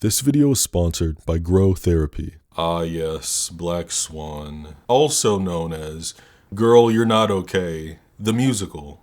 This video is sponsored by Growtherapy. Ah yes, Black Swan, also known as Girl You're Not Okay, the musical.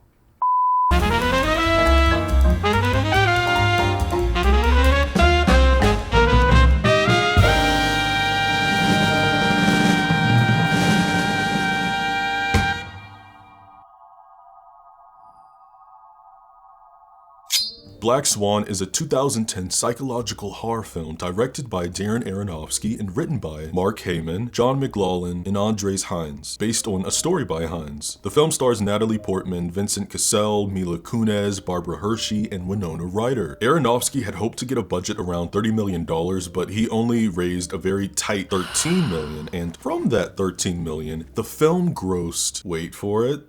Black Swan is a 2010 psychological horror film directed by Darren Aronofsky and written by Mark Heyman, John McLaughlin, and Andres Hines, based on a story by Hines. The film stars Natalie Portman, Vincent Cassel, Mila Kunis, Barbara Hershey, and Winona Ryder. Aronofsky had hoped to get a budget around $30 million, but he only raised a very tight $13 million, and from that $13 million, the film grossed, wait for it,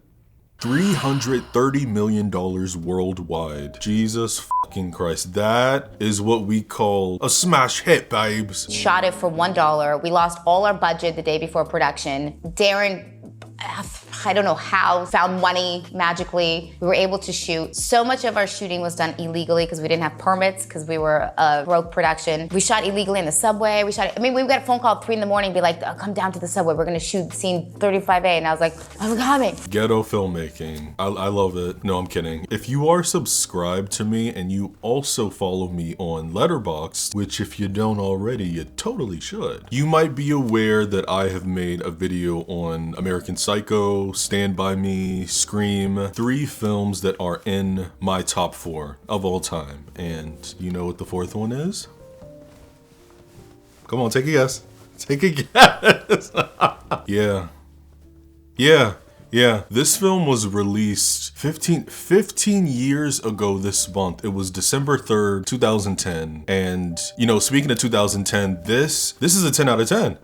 $330 million worldwide. Jesus fucking Christ. That is what we call a smash hit, babes. Shot it for $1. We lost all our budget the day before production. Darren, I don't know how, found money magically. We were able to shoot. So much of our shooting was done illegally because we didn't have permits because we were a broke production. We shot illegally in the subway. We got a phone call at 3 a.m, be like, oh, come down to the subway. We're gonna shoot scene 35A. And I was like, I'm coming. Ghetto filmmaking. I love it. No, I'm kidding. If you are subscribed to me and you also follow me on Letterboxd, which if you don't already, you totally should, you might be aware that I have made a video on American Psycho, Stand By Me, Scream, 3 films that are in my top 4 of all time. And you know what the 4th one is? Come on, take a guess. Take a guess. Yeah. This film was released 15 years ago this month. It was December 3rd, 2010. And, you know, speaking of 2010, this is a 10 out of 10.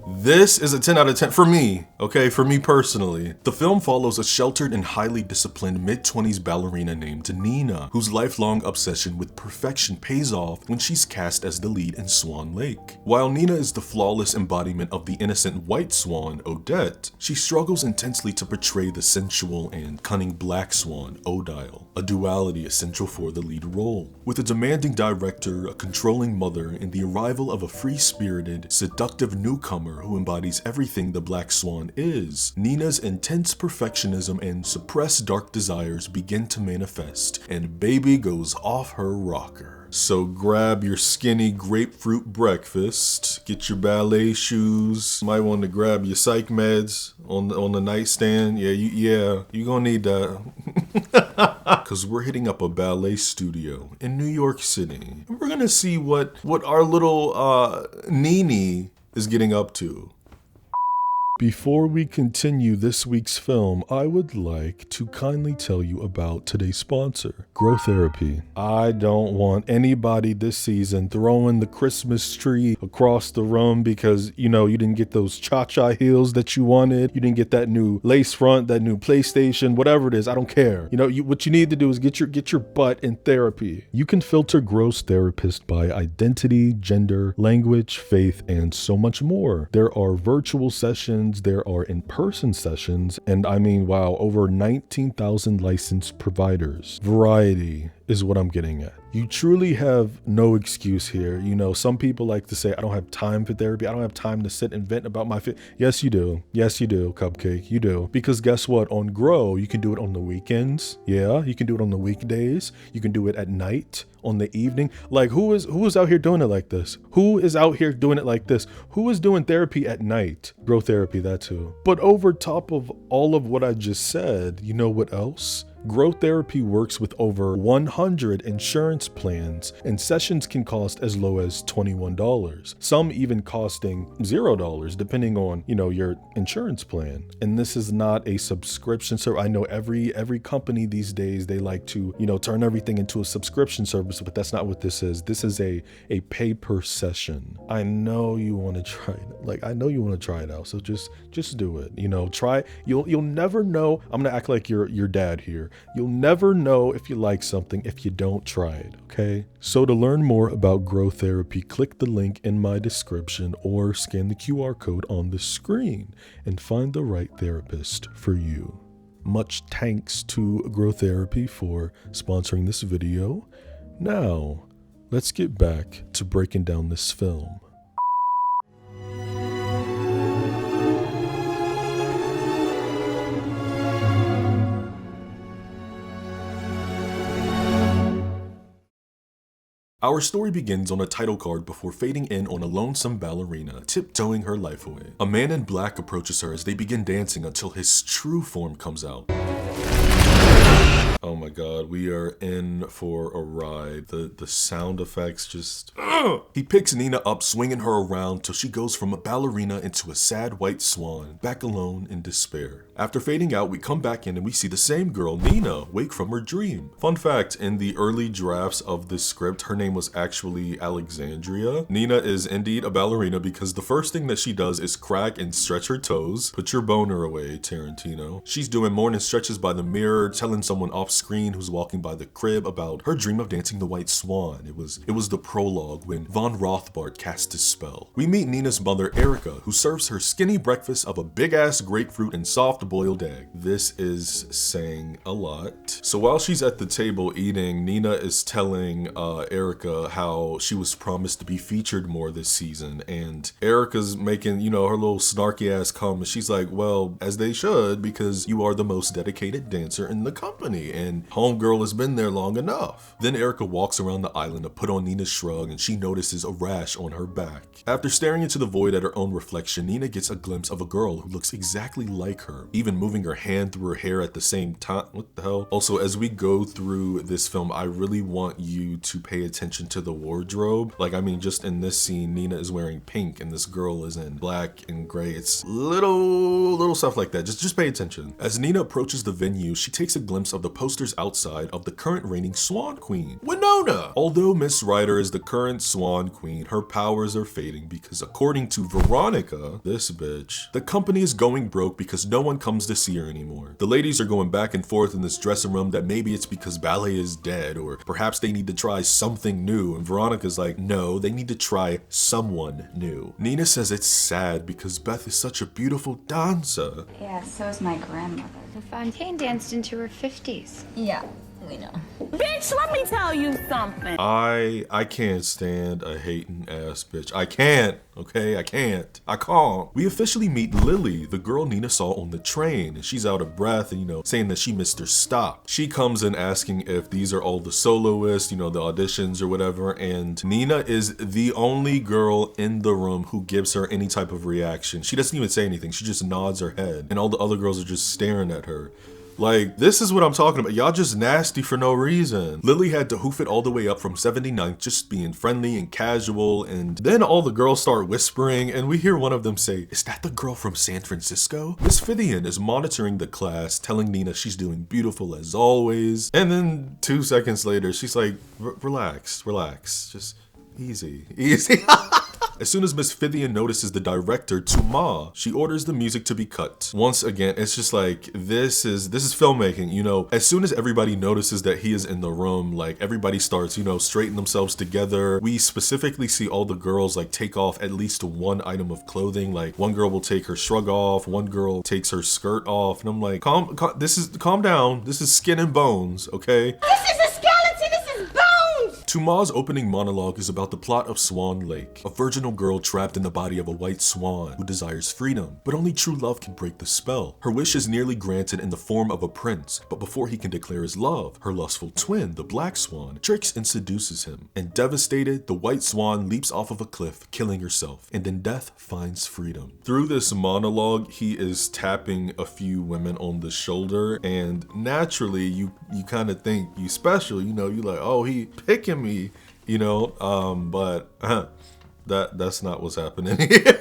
This is a 10 out of 10 for me, okay? For me personally. The film follows a sheltered and highly disciplined mid-20s ballerina named Nina, whose lifelong obsession with perfection pays off when she's cast as the lead in Swan Lake. While Nina is the flawless embodiment of the innocent white swan, Odette, she struggles intensely to portray the sensual and cunning black swan, Odile, a duality essential for the lead role. With a demanding director, a controlling mother, and the arrival of a free-spirited, seductive newcomer who embodies everything the Black Swan is, Nina's intense perfectionism and suppressed dark desires begin to manifest, and baby goes off her rocker. So grab your skinny grapefruit breakfast, get your ballet shoes, might want to grab your psych meds on the nightstand. You gonna need that. Cause we're hitting up a ballet studio in New York City. And we're gonna see what our little Nini is getting up to. Before we continue this week's film, I would like to kindly tell you about today's sponsor, Growtherapy. I don't want anybody this season throwing the Christmas tree across the room because, you know, you didn't get those cha-cha heels that you wanted. You didn't get that new lace front, that new PlayStation, whatever it is. I don't care. You know, what you need to do is get your butt in therapy. You can filter Grow's therapist by identity, gender, language, faith, and so much more. There are virtual sessions, there are in-person sessions, and I mean, wow, over 19,000 licensed providers. Variety is what I'm getting at. You truly have no excuse here. You know, some people like to say, I don't have time for therapy. I don't have time to sit and vent about my Yes, you do. Yes, you do, Cupcake. You do. Because guess what? On Grow, you can do it on the weekends. Yeah, you can do it on the weekdays. You can do it at night, on the evening. Like, who is out here doing it like this? Who is out here doing it like this? Who is doing therapy at night? Grow Therapy, that too. But over top of all of what I just said, you know what else? Growtherapy works with over 100 insurance plans, and sessions can cost as low as $21. Some even costing $0, depending on, you know, your insurance plan. And this is not a subscription service. I know every company these days, they like to, you know, turn everything into a subscription service, but that's not what this is. This is a pay per session. I know you want to try it. Like, I know you want to try it out. So just do it. You know, try. You'll never know. I'm gonna act like your dad here. You'll never know if you like something if you don't try it, okay? So to learn more about Growtherapy, click the link in my description or scan the QR code on the screen and find the right therapist for you. Much thanks to Growtherapy for sponsoring this video. Now, let's get back to breaking down this film. Our story begins on a title card before fading in on a lonesome ballerina, tiptoeing her life away. A man in black approaches her as they begin dancing until his true form comes out. Oh my god, we are in for a ride. The sound effects just... He picks Nina up, swinging her around till she goes from a ballerina into a sad white swan, back alone in despair. After fading out, we come back in and we see the same girl, Nina, wake from her dream. Fun fact, in the early drafts of this script, her name was actually Alexandria. Nina is indeed a ballerina because the first thing that she does is crack and stretch her toes. Put your boner away, Tarantino. She's doing morning stretches by the mirror, telling someone off screen who's walking by the crib about her dream of dancing the white swan. It was the prologue when Von Rothbart cast his spell. We meet Nina's mother, Erica, who serves her skinny breakfast of a big-ass grapefruit and soft boiled egg. This is saying a lot. So while she's at the table eating, Nina is telling Erica how she was promised to be featured more this season, and Erica's making, her little snarky ass comment. She's like, well, as they should, because you are the most dedicated dancer in the company, and homegirl has been there long enough. Then Erica walks around the island to put on Nina's shrug, and she notices a rash on her back. After staring into the void at her own reflection, Nina gets a glimpse of a girl who looks exactly like her, even moving her hand through her hair at the same time. What the hell? Also, as we go through this film, I really want you to pay attention to the wardrobe. Just in this scene, Nina is wearing pink and this girl is in black and gray. It's little stuff like that. Just pay attention. As Nina approaches the venue, she takes a glimpse of the posters outside of the current reigning Swan Queen, Winona. Although Miss Ryder is the current Swan Queen, her powers are fading because according to Veronica, this bitch, the company is going broke because no one comes to see her anymore. The ladies are going back and forth in this dressing room that maybe it's because ballet is dead or perhaps they need to try something new, and Veronica's like, no, they need to try someone new. Nina says it's sad because Beth is such a beautiful dancer. Yeah, so is my grandmother. The Fontaine danced into her 50s. Yeah, we know. Bitch, let me tell you something. I can't stand a hating ass bitch. I can't, okay? I can't. We officially meet Lily, the girl Nina saw on the train, and she's out of breath and, saying that she missed her stop. She comes in asking if these are all the soloists, the auditions or whatever, and Nina is the only girl in the room who gives her any type of reaction. She doesn't even say anything. She just nods her head, and all the other girls are just staring at her. This is what I'm talking about. Y'all just nasty for no reason. Lily had to hoof it all the way up from 79th, just being friendly and casual, and then all the girls start whispering, and we hear one of them say, is that the girl from San Francisco? Miss Vivian is monitoring the class, telling Nina she's doing beautiful as always, and then 2 seconds later, she's like, relax, just easy. As soon as Miss Vivian notices the director, Tuma, she orders the music to be cut. Once again, it's just like, this is filmmaking, As soon as everybody notices that he is in the room, everybody starts, straighten themselves together. We specifically see all the girls, take off at least one item of clothing. One girl will take her shrug off, one girl takes her skirt off, and I'm like, calm down. This is skin and bones, okay? This is a skeleton, this is bones! Tuma's opening monologue is about the plot of Swan Lake, a virginal girl trapped in the body of a white swan who desires freedom, but only true love can break the spell. Her wish is nearly granted in the form of a prince, but before he can declare his love, her lustful twin, the black swan, tricks and seduces him. And devastated, the white swan leaps off of a cliff, killing herself, and in death finds freedom. Through this monologue, he is tapping a few women on the shoulder, and naturally, you kind of think you special, you're like, oh, he picking me, but that's not what's happening here.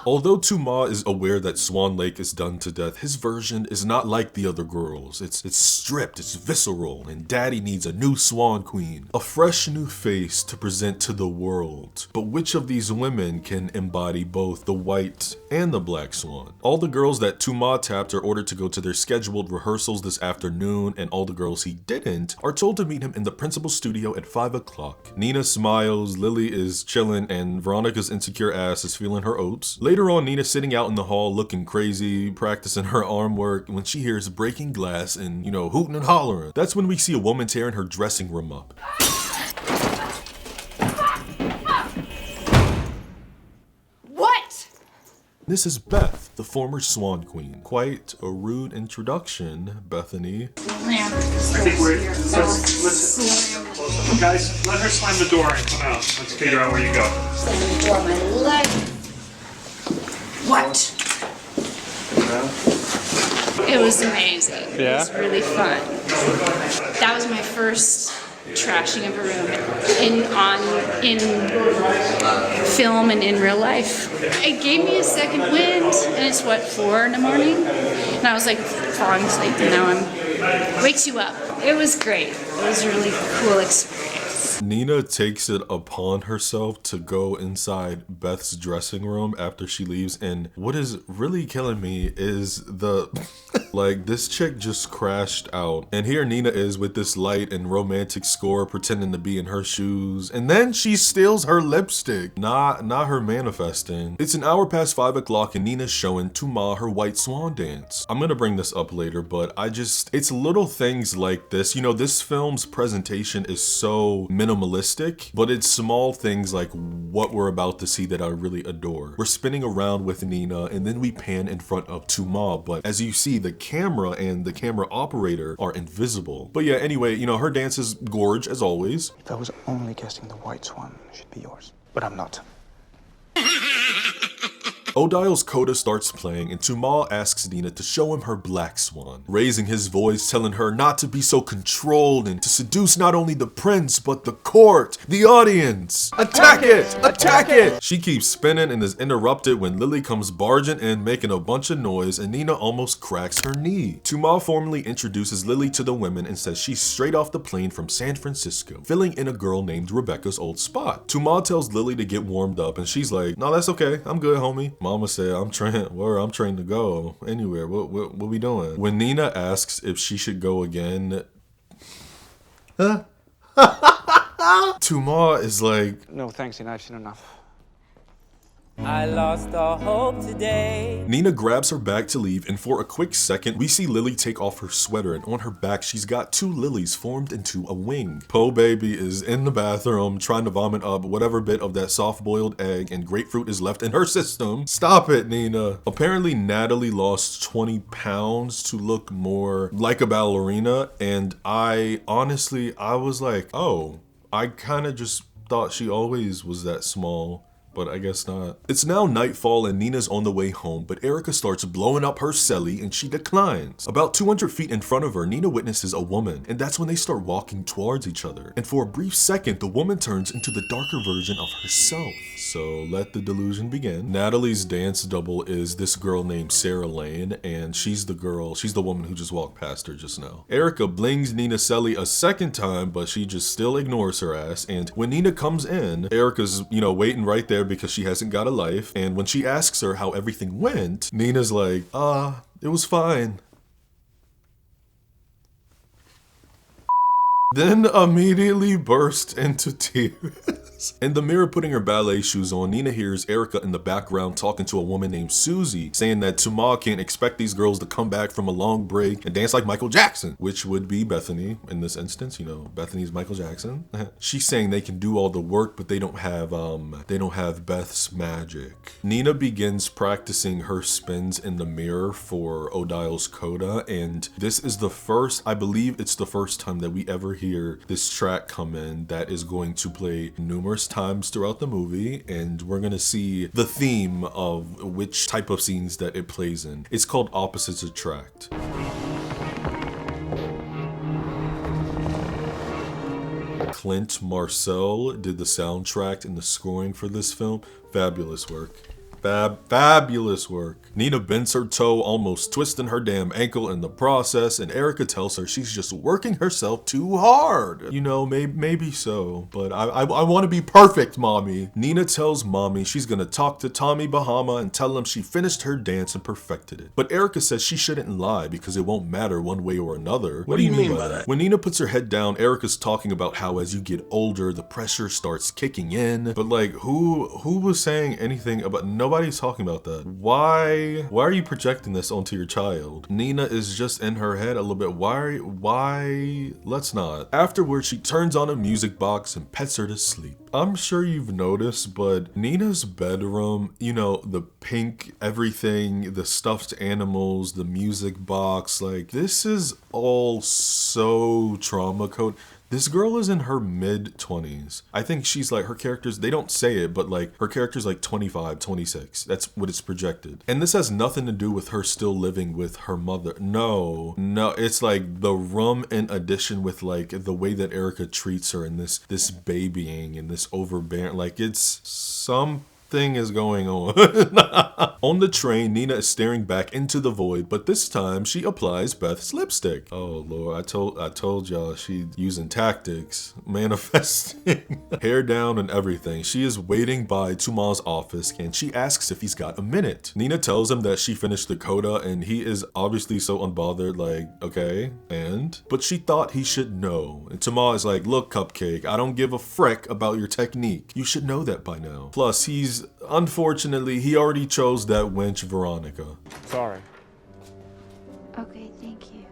Although Tuma is aware that Swan Lake is done to death, his version is not like the other girls. It's stripped, it's visceral, and Daddy needs a new Swan Queen. A fresh new face to present to the world. But which of these women can embody both the white and the black swan? All the girls that Tuma tapped are ordered to go to their scheduled rehearsals this afternoon, and all the girls he didn't are told to meet him in the principal's studio at 5 o'clock. Nina smiles, Lily is chilling, and Veronica's insecure ass is feeling her oats. Later on, Nina's sitting out in the hall looking crazy, practicing her arm work when she hears breaking glass and, hooting and hollering. That's when we see a woman tearing her dressing room up. This is Beth, the former Swan Queen. Quite a rude introduction, Bethany. I think let's guys, let her slam the door and come out. Let's figure out where you go. Slam the door, my leg. What? It was amazing. It was really fun. That was my first trashing of a room in film and in real life. It gave me a second wind, and it's what, 4 in the morning? And I was like falling asleep, and now wakes you up. It was great. It was a really cool experience. Nina takes it upon herself to go inside Beth's dressing room after she leaves, and what is really killing me is the like, this chick just crashed out, and here Nina is with this light and romantic score pretending to be in her shoes, and then she steals her lipstick. Not her manifesting. It's an hour past 5 o'clock and Nina's showing Tuma her white swan dance. I'm gonna bring this up later, but it's little things like this. You know, this film's presentation is so minimalistic, but it's small things like what we're about to see that I really adore. We're spinning around with Nina, and then we pan in front of Tuma, but as you see, the camera and the camera operator are invisible. But yeah, anyway, you know, her dance is gorge as always. If I was only guessing the white swan, it should be yours. But I'm not. Odile's coda starts playing, and Tuma asks Nina to show him her black swan, raising his voice, telling her not to be so controlled and to seduce not only the prince, but the court, the audience. Attack it! Attack it! She keeps spinning and is interrupted when Lily comes barging in, making a bunch of noise, and Nina almost cracks her knee. Tuma formally introduces Lily to the women and says she's straight off the plane from San Francisco, filling in a girl named Rebecca's old spot. Tuma tells Lily to get warmed up, and she's like, "No, that's okay. I'm good, homie." Mama said, I'm trained to go anywhere. What we doing? When Nina asks if she should go again, Tuma is like, No, thanks, I've seen enough. I lost all hope today. Nina grabs her bag to leave, and for a quick second, we see Lily take off her sweater, and on her back, she's got 2 lilies formed into a wing. Po baby is in the bathroom trying to vomit up whatever bit of that soft-boiled egg and grapefruit is left in her system. Stop it, Nina. Apparently, Natalie lost 20 pounds to look more like a ballerina, and I was like, oh, I kind of just thought she always was that small. But I guess not. It's now nightfall and Nina's on the way home, but Erica starts blowing up her celly and she declines. About 200 feet in front of her, Nina witnesses a woman, and that's when they start walking towards each other. And for a brief second, the woman turns into the darker version of herself. So let the delusion begin. Natalie's dance double is this girl named Sarah Lane, and she's the woman who just walked past her just now. Erica blings Nina celly a second time, but she just still ignores her ass, and when Nina comes in, Erica's, waiting right there because she hasn't got a life, and when she asks her how everything went, Nina's like, it was fine. Then immediately burst into tears. In the mirror putting her ballet shoes on, Nina hears Erica in the background talking to a woman named Susie, saying that Tuma can't expect these girls to come back from a long break and dance like Michael Jackson, which would be Bethany in this instance. Bethany's Michael Jackson. She's saying they can do all the work, but they don't have Beth's magic. Nina begins practicing her spins in the mirror for Odile's coda, and this is I believe it's the first time that we ever hear this track come in that is going to play numerous times throughout the movie, and we're gonna see the theme of which type of scenes that it plays in. It's called Opposites Attract. Clint Marcel did the soundtrack and the scoring for this film. Fabulous work. Fabulous work. Nina bends her toe, almost twisting her damn ankle in the process, and Erica tells her she's just working herself too hard. Maybe so, but I want to be perfect, mommy. Nina tells mommy she's gonna talk to Tommy Bahama and tell him she finished her dance and perfected it. But Erica says she shouldn't lie because it won't matter one way or another. What do you mean by that? When Nina puts her head down, Erica's talking about how as you get older, the pressure starts kicking in. But who was saying anything about nobody? Nobody's talking about that. Why are you projecting this onto your child? Nina is just in her head a little bit. Why? Let's not. Afterwards, she turns on a music box and pets her to sleep. I'm sure you've noticed, but Nina's bedroom, you know, the pink everything, the stuffed animals, the music box, like this is all so trauma code. This girl is in her mid-20s. I think she's like, her characters, they don't say it, but like her character's like 25, 26. That's what it's projected. And this has nothing to do with her still living with her mother. No, it's like the room in addition with like the way that Erica treats her and this babying and this overbearing, like it's something is going on. On the train, Nina is staring back into the void, but this time she applies Beth's lipstick. Oh Lord, I told y'all she using tactics, manifesting. Hair down and everything. She is waiting by Tuma's office and she asks if he's got a minute. Nina tells him that she finished the coda and he is obviously so unbothered, like, okay, and? But she thought he should know. And Tuma is like, look, Cupcake, I don't give a frick about your technique. You should know that by now. Plus, unfortunately, he already chose that wench Veronica. Sorry. Okay, thank you.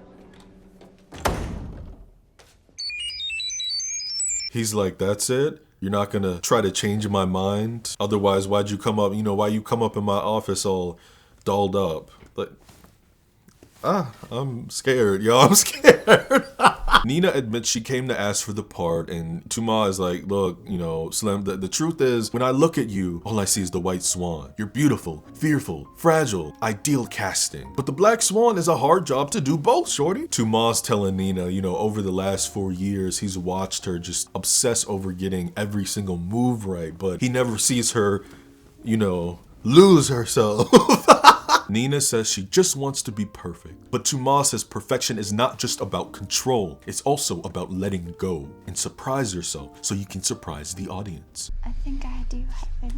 He's like, that's it? You're not gonna try to change my mind? Otherwise, why you come up in my office all dolled up? Like, I'm scared, y'all. I'm scared. Nina admits she came to ask for the part, and Tuma is like, look, you know, Slim, the truth is, when I look at you, all I see is the white swan. You're beautiful, fearful, fragile, ideal casting. But the black swan is a hard job to do both, shorty. Tuma's telling Nina, you know, over the last 4 years, he's watched her just obsess over getting every single move right, but he never sees her, you know, lose herself. Nina says she just wants to be perfect, but Tuma says perfection is not just about control, it's also about letting go and surprise yourself so you can surprise the audience. I think I do have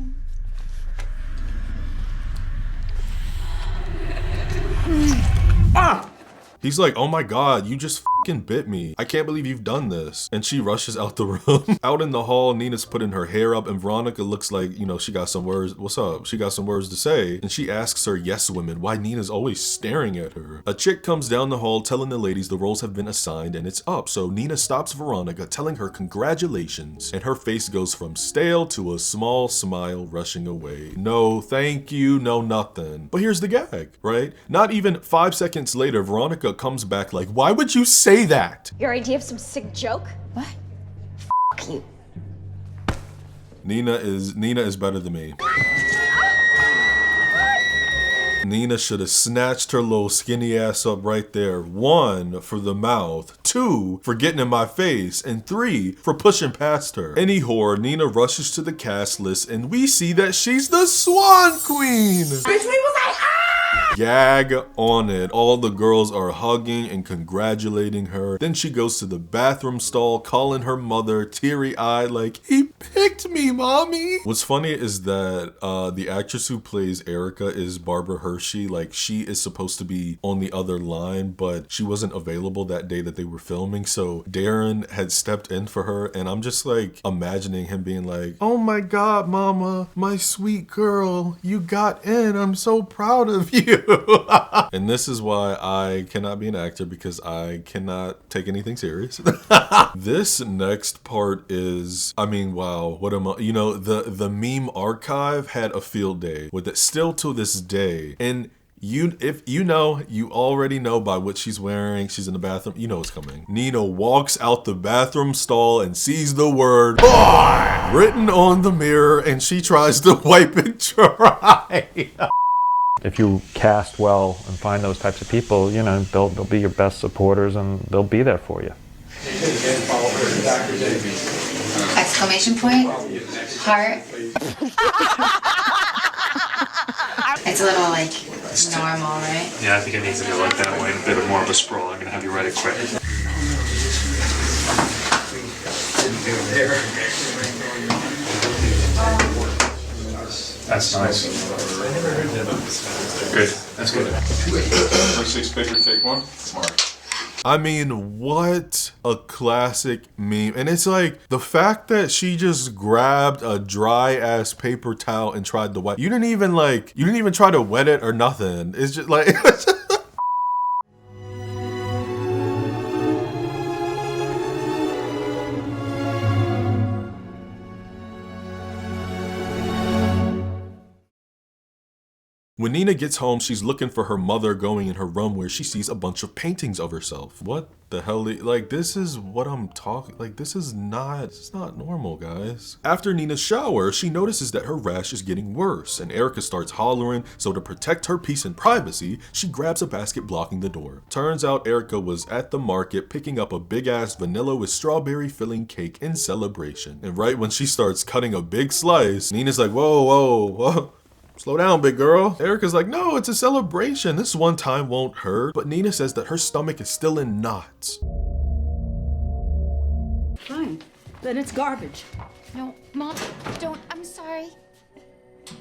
it. He's like, oh my God, you just fucking bit me. I can't believe you've done this. And she rushes out the room. Out in the hall, Nina's putting her hair up and Veronica looks like, you know, she got some words. What's up? She got some words to say. And she asks her yes women why Nina's always staring at her. A chick comes down the hall telling the ladies the roles have been assigned and it's up. So Nina stops Veronica, telling her congratulations. And her face goes from stale to a small smile rushing away. No, thank you, no nothing. But here's the gag, right? Not even 5 seconds later, Veronica comes back like, why would you say that? Your idea of some sick joke? What? F you. Nina is better than me. Nina should have snatched her little skinny ass up right there. 1, for the mouth. 2, for getting in my face. And 3, for pushing past her. Any whore, Nina rushes to the cast list and we see that she's the Swan Queen. Gag on it. All the girls are hugging and congratulating her. Then she goes to the bathroom stall, calling her mother, teary-eyed, like, he picked me, mommy. What's funny is that the actress who plays Erica is Barbara Hershey. Like, she is supposed to be on the other line, but she wasn't available that day that they were filming. So Darren had stepped in for her, and I'm just like imagining him being like, oh my God, mama, my sweet girl, you got in. I'm so proud of you. And this is why I cannot be an actor, because I cannot take anything serious. This next part is, I mean, wow, what am I, you know, the meme archive had a field day with it still to this day. And if you know, you already know by what she's wearing. She's in the bathroom. You know what's coming. Nina walks out the bathroom stall and sees the word boy written on the mirror, and she tries to wipe it dry. If you cast well and find those types of people, you know, they'll be your best supporters and they'll be there for you. Exclamation point, heart. It's a little like normal, right? Yeah, I think it needs to go like that way, a bit more of a sprawl. I'm gonna have you write it quick. That's nice. Good. That's good. 6 picture, take 1. Smart. I mean, what a classic meme. And it's like the fact that she just grabbed a dry ass paper towel and tried to wipe. You didn't even try to wet it or nothing. It's just like When Nina gets home, she's looking for her mother, going in her room where she sees a bunch of paintings of herself. What the hell? Like, this is what I'm talking, like, this is not normal, guys. After Nina's shower, she notices that her rash is getting worse, and Erica starts hollering, so to protect her peace and privacy, she grabs a basket blocking the door. Turns out Erica was at the market picking up a big ass vanilla with strawberry filling cake in celebration. And right when she starts cutting a big slice, Nina's like, whoa, whoa, whoa. Slow down, big girl. Erica's like, no, it's a celebration. This one time won't hurt. But Nina says that her stomach is still in knots. Fine. Then it's garbage. No, Mom, don't. I'm sorry.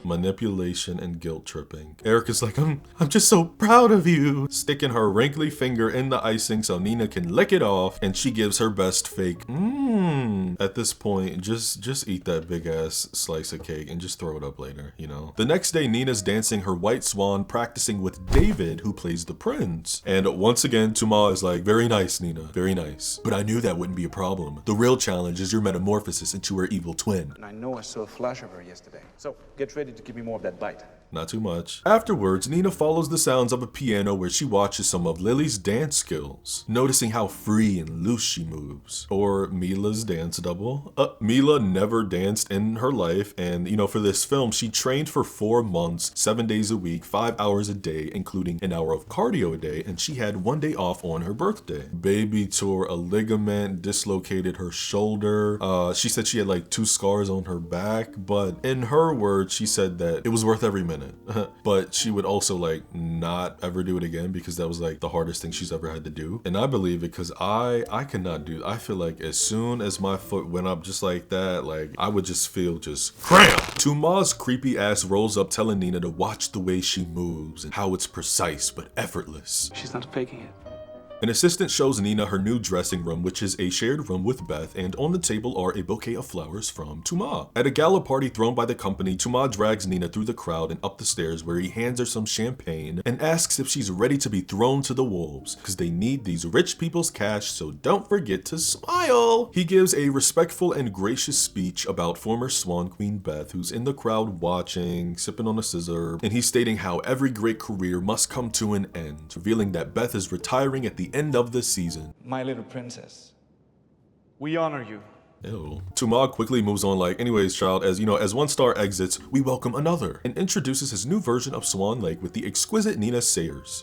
Manipulation and guilt tripping. Erica's like, I'm just so proud of you. Sticking her wrinkly finger in the icing so Nina can lick it off, and she gives her best fake At this point, just eat that big ass slice of cake and just throw it up later, you know? The next day, Nina's dancing her white swan, practicing with David, who plays the prince. And once again, Tuma is like, very nice, Nina, very nice. But I knew that wouldn't be a problem. The real challenge is your metamorphosis into her evil twin. And I know I saw a flash of her yesterday. So get ready to give me more of that bite. Not too much. Afterwards, Nina follows the sounds of a piano where she watches some of Lily's dance skills, noticing how free and loose she moves. Or Mila's dance double. Mila never danced in her life, and you know, for this film, she trained for 4 months, 7 days a week, 5 hours a day, including an hour of cardio a day, and she had 1 day off on her birthday. Baby tore a ligament, dislocated her shoulder. She said she had like 2 scars on her back, but in her words, she said that it was worth every minute. But she would also like not ever do it again because that was like the hardest thing she's ever had to do. And I believe it because I cannot do, I feel like as soon as my foot went up just like that, like I would just feel just cramp. Tuma's creepy ass rolls up telling Nina to watch the way she moves and how it's precise but effortless. She's not faking it. An assistant shows Nina her new dressing room, which is a shared room with Beth, and on the table are a bouquet of flowers from Tuma. At a gala party thrown by the company, Tuma drags Nina through the crowd and up the stairs where he hands her some champagne and asks if she's ready to be thrown to the wolves, because they need these rich people's cash, so don't forget to smile. He gives a respectful and gracious speech about former Swan Queen Beth, who's in the crowd watching, sipping on a scissor, and he's stating how every great career must come to an end, revealing that Beth is retiring at the end of the season. My little princess, we honor you. Ew. Tuma quickly moves on like, anyways, child, as you know, as one star exits, we welcome another, and introduces his new version of Swan Lake with the exquisite Nina Sayers.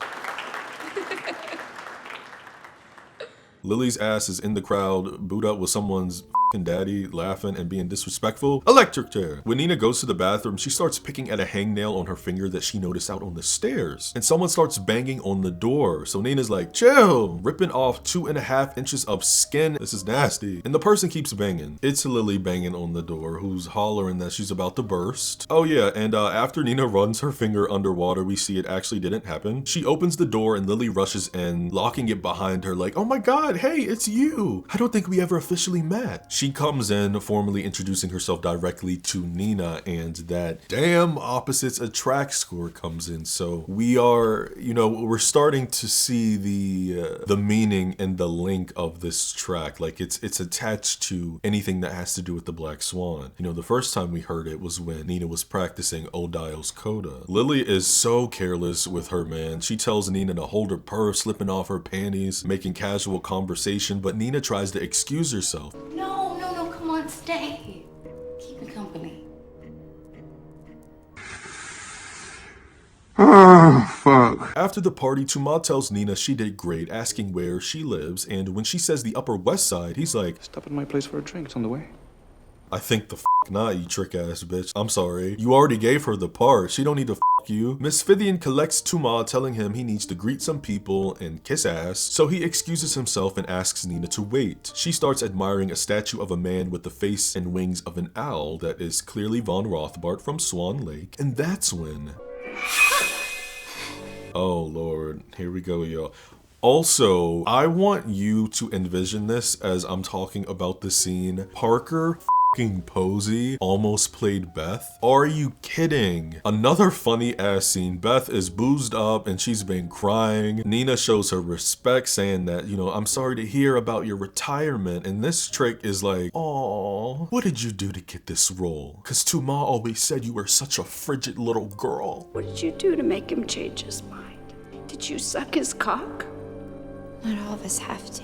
Lily's ass is in the crowd, booed up with someone's daddy, laughing and being disrespectful. Electric chair. When Nina goes to the bathroom, she starts picking at a hangnail on her finger that she noticed out on the stairs, and someone starts banging on the door. So Nina's like, chill, ripping off 2.5 inches of skin. This is nasty. And the person keeps banging. It's Lily banging on the door, who's hollering that she's about to burst. Oh yeah, and after Nina runs her finger underwater, we see it actually didn't happen. She opens the door and Lily rushes in, locking it behind her like, oh my god, hey, it's you. I don't think we ever officially met. She comes in, formally introducing herself directly to Nina, and that damn opposites attract score comes in. So we are, you know, we're starting to see the meaning and the link of this track. Like it's attached to anything that has to do with the Black Swan. You know, the first time we heard it was when Nina was practicing Odile's coda. Lily is so careless with her man. She tells Nina to hold her purse, slipping off her panties, making casual conversation, but Nina tries to excuse herself. No, come on, stay. Keep me company. Oh, fuck. After the party, Tuma tells Nina she did great, asking where she lives, and when she says the Upper West Side, he's like, stop at my place for a drink, it's on the way. I think the not, you trick ass bitch. I'm sorry. You already gave her the part. She don't need to you. Miss Fithian collects Tuma, telling him he needs to greet some people and kiss ass, so he excuses himself and asks Nina to wait. She starts admiring a statue of a man with the face and wings of an owl that is clearly Von Rothbart from Swan Lake, and that's when... Oh lord, here we go, y'all. Also, I want you to envision this as I'm talking about the scene. Parker fucking Posey almost played Beth. Are you kidding? Another funny ass scene. Beth is boozed up and she's been crying. Nina shows her respect, saying that, you know, I'm sorry to hear about your retirement. And this trick is like, "Aw, what did you do to get this role? Cause Tuma always said you were such a frigid little girl." What did you do to make him change his mind? Did you suck his cock? Not all of us have to.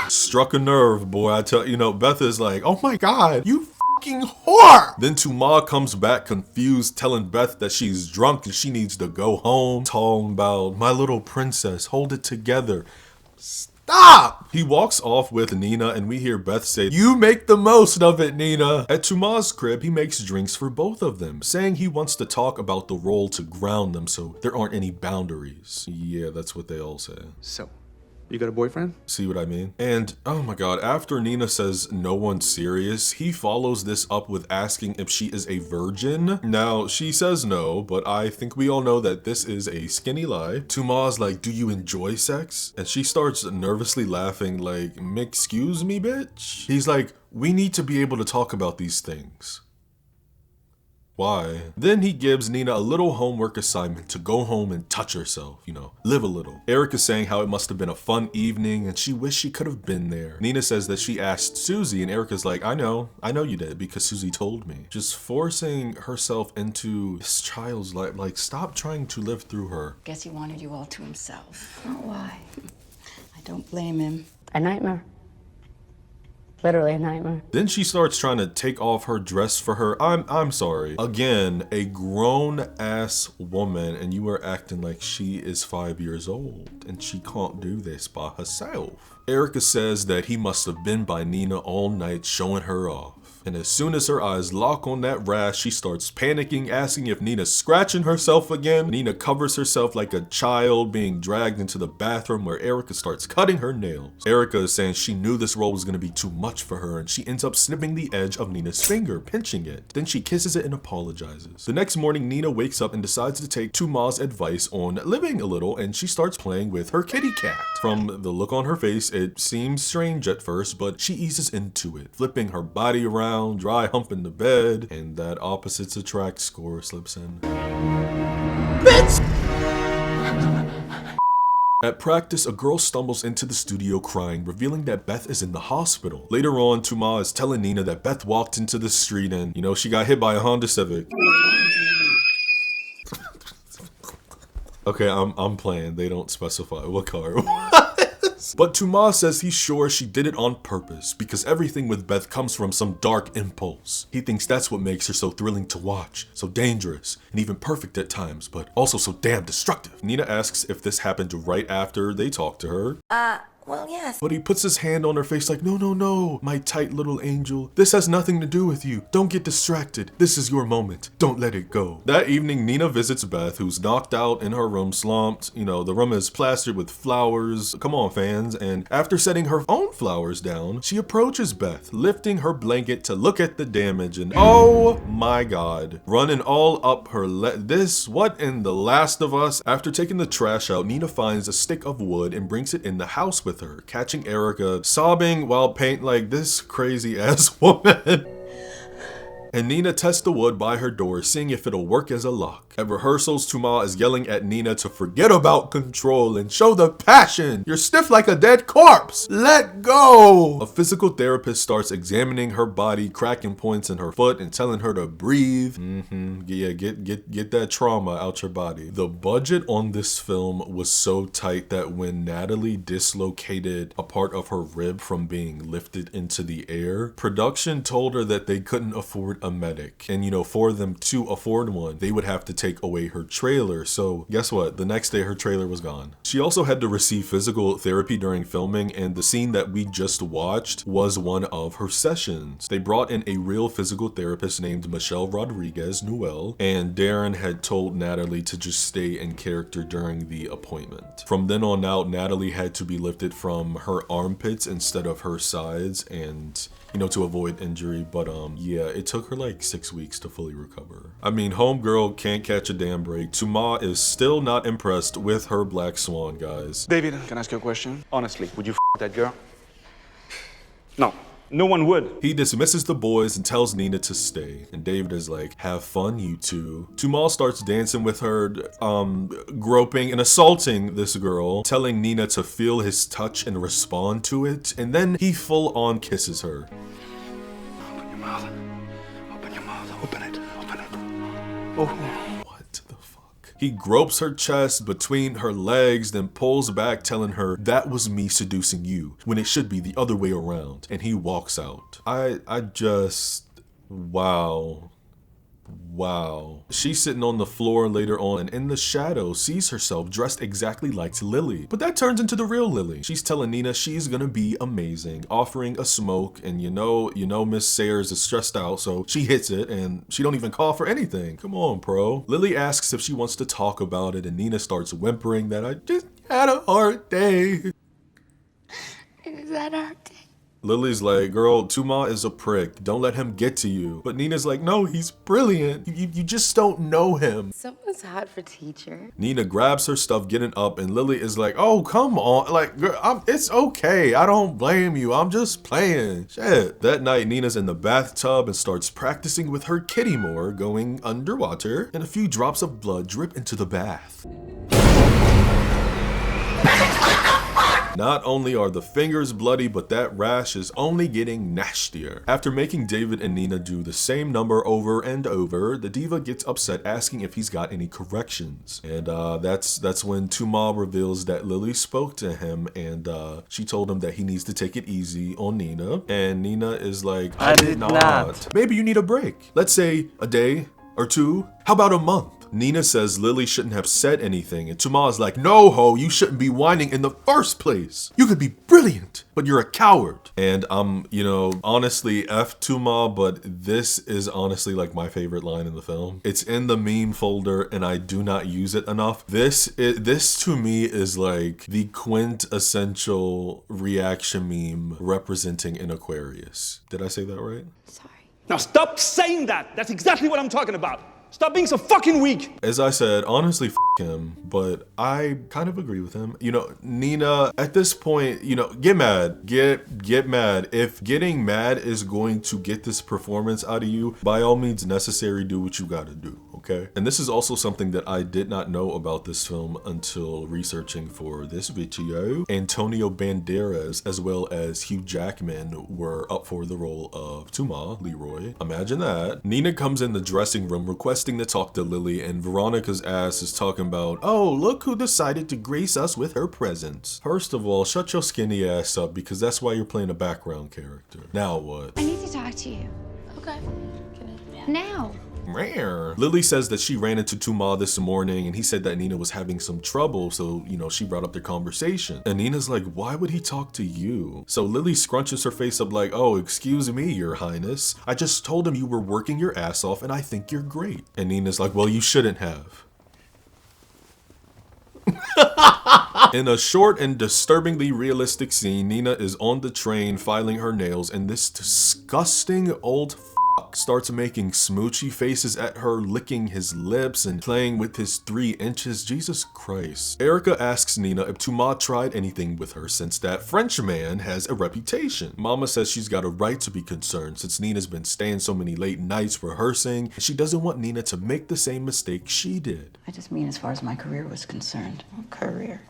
Struck a nerve, boy. I tell you know, Beth is like, "Oh my God, you fucking whore." Then Tuma comes back confused, telling Beth that she's drunk and she needs to go home. Talking about, "My little princess, hold it together." Stop! He walks off with Nina and we hear Beth say, "You make the most of it, Nina." At Tuma's crib, he makes drinks for both of them, saying he wants to talk about the role to ground them so there aren't any boundaries. Yeah, that's what they all say. So, you got a boyfriend? See what I mean? And oh my God, after Nina says no one's serious, he follows this up with asking if she is a virgin. Now, she says no, but I think we all know that this is a skinny lie. Tuma's like, "Do you enjoy sex?" And she starts nervously laughing like, "Excuse me, bitch?" He's like, "We need to be able to talk about these things." Why? Then he gives Nina a little homework assignment to go home and touch herself, you know, live a little. Erica's saying how it must have been a fun evening and she wished she could have been there. Nina says that she asked Susie and Erica's like, I know you did because Susie told me. Just forcing herself into this child's life, like stop trying to live through her. Guess he wanted you all to himself. Oh, why? I don't blame him. A nightmare. Literally a nightmare. Then she starts trying to take off her dress for her. I'm sorry. Again, a grown ass woman and you are acting like she is 5 years old and she can't do this by herself. Erica says that he must have been by Nina all night showing her off. And as soon as her eyes lock on that rash, she starts panicking, asking if Nina's scratching herself again. Nina covers herself like a child being dragged into the bathroom where Erica starts cutting her nails. Erica is saying she knew this role was going to be too much for her and she ends up snipping the edge of Nina's finger, pinching it. Then she kisses it and apologizes. The next morning, Nina wakes up and decides to take Tuma's advice on living a little and she starts playing with her kitty cat. From the look on her face, it seems strange at first, but she eases into it, flipping her body around, dry humping the bed, and that opposites attract score slips in. Bitch! At practice, a girl stumbles into the studio crying, revealing that Beth is in the hospital. Later on, Tuma is telling Nina that Beth walked into the street and, you know, she got hit by a Honda Civic. Okay, I'm playing. They don't specify what car it was. But Tuma says he's sure she did it on purpose because everything with Beth comes from some dark impulse. He thinks that's what makes her so thrilling to watch, so dangerous, and even perfect at times, but also so damn destructive. Nina asks if this happened right after they talk to her. Well, yes. But he puts his hand on her face like, no, my tight little angel. This has nothing to do with you. Don't get distracted. This is your moment. Don't let it go. That evening, Nina visits Beth, who's knocked out in her room, slumped. You know, the room is plastered with flowers. Come on, fans. And after setting her own flowers down, she approaches Beth, lifting her blanket to look at the damage. And oh my God, running all up her what in The Last of Us? After taking the trash out, Nina finds a stick of wood and brings it in the house with her, catching Erica sobbing while painting like this crazy ass woman. And Nina tests the wood by her door, seeing if it'll work as a lock. At rehearsals, Tuma is yelling at Nina to forget about control and show the passion. You're stiff like a dead corpse. Let go. A physical therapist starts examining her body, cracking points in her foot and telling her to breathe. Yeah, get that trauma out your body. The budget on this film was so tight that when Natalie dislocated a part of her rib from being lifted into the air, production told her that they couldn't afford a medic. And you know, for them to afford one, they would have to take away her trailer. So guess what? The next day her trailer was gone. She also had to receive physical therapy during filming, and the scene that we just watched was one of her sessions. They brought in a real physical therapist named Michelle Rodriguez Newell, and Darren had told Natalie to just stay in character during the appointment. From then on out, Natalie had to be lifted from her armpits instead of her sides, and you know, to avoid injury. But yeah, it took her her like 6 weeks to fully recover. I mean, homegirl can't catch a damn break. Tuma is still not impressed with her black swan, guys. David, can I ask you a question? Honestly, would you that girl? No. No one would. He dismisses the boys and tells Nina to stay. And David is like, have fun, you two. Tumal starts dancing with her, groping and assaulting this girl, telling Nina to feel his touch and respond to it. And then he full on kisses her. Open your mouth. Open your mouth. Open it. Open it. Oh. He gropes her chest between her legs, then pulls back, telling her that was me seducing you, when it should be the other way around. And he walks out. I just, wow. She's sitting on the floor later on and in the shadow sees herself dressed exactly like Lily. But that turns into the real Lily. She's telling Nina she's gonna be amazing, offering a smoke, and you know Miss Sayers is stressed out, so she hits it and she don't even call for anything. Come on, bro. Lily asks if she wants to talk about it and Nina starts whimpering that I just had a hard day. Is that our day? Lily's like, girl, Tuma is a prick. Don't let him get to you. But Nina's like, no, he's brilliant. You just don't know him. Someone's hot for teacher. Nina grabs her stuff getting up and Lily is like, oh, come on. Like, girl, it's okay. I don't blame you. I'm just playing. Shit. That night, Nina's in the bathtub and starts practicing with her kitty more, going underwater, and a few drops of blood drip into the bath. Not only are the fingers bloody, but that rash is only getting nastier. After making David and Nina do the same number over and over, the diva gets upset asking if he's got any corrections. And that's when Tuma reveals that Lily spoke to him and she told him that he needs to take it easy on Nina. And Nina is like, I did not. Maybe you need a break. Let's say a day or two. How about a month? Nina says Lily shouldn't have said anything, and Tuma is like, no ho, you shouldn't be whining in the first place. You could be brilliant, but you're a coward. And honestly, F Tuma, but this is honestly like my favorite line in the film. It's in the meme folder and I do not use it enough. This to me is like the quintessential reaction meme representing an Aquarius. Did I say that right? Sorry. Now stop saying that. That's exactly what I'm talking about. Stop being so fucking weak. As I said, honestly, him, but I kind of agree with him. Nina, at this point, get mad. Get mad. If getting mad is going to get this performance out of you, by all means necessary, do what you gotta do, okay? And this is also something that I did not know about this film until researching for this video. Antonio Banderas, as well as Hugh Jackman, were up for the role of Tuma, Leroy. Imagine that. Nina comes in the dressing room requesting to talk to Lily, and Veronica's ass is talking about, oh, look who decided to grace us with her presence. First of all, shut your skinny ass up, because that's why you're playing a background character. Now what? I need to talk to you. Okay. Now. Rare. Lily says that she ran into Tuma this morning and he said that Nina was having some trouble, so she brought up their conversation. And Nina's like, why would he talk to you? So Lily scrunches her face up like, oh, excuse me, your highness. I just told him you were working your ass off and I think you're great. And Nina's like, well, you shouldn't have. In a short and disturbingly realistic scene, Nina is on the train filing her nails and this disgusting old starts making smoochy faces at her, licking his lips and playing with his 3 inches. Jesus Christ. Erica asks Nina if Tuma tried anything with her since that French man has a reputation. Mama says she's got a right to be concerned since Nina's been staying so many late nights rehearsing and she doesn't want Nina to make the same mistake she did. I just mean as far as my career was concerned. Career.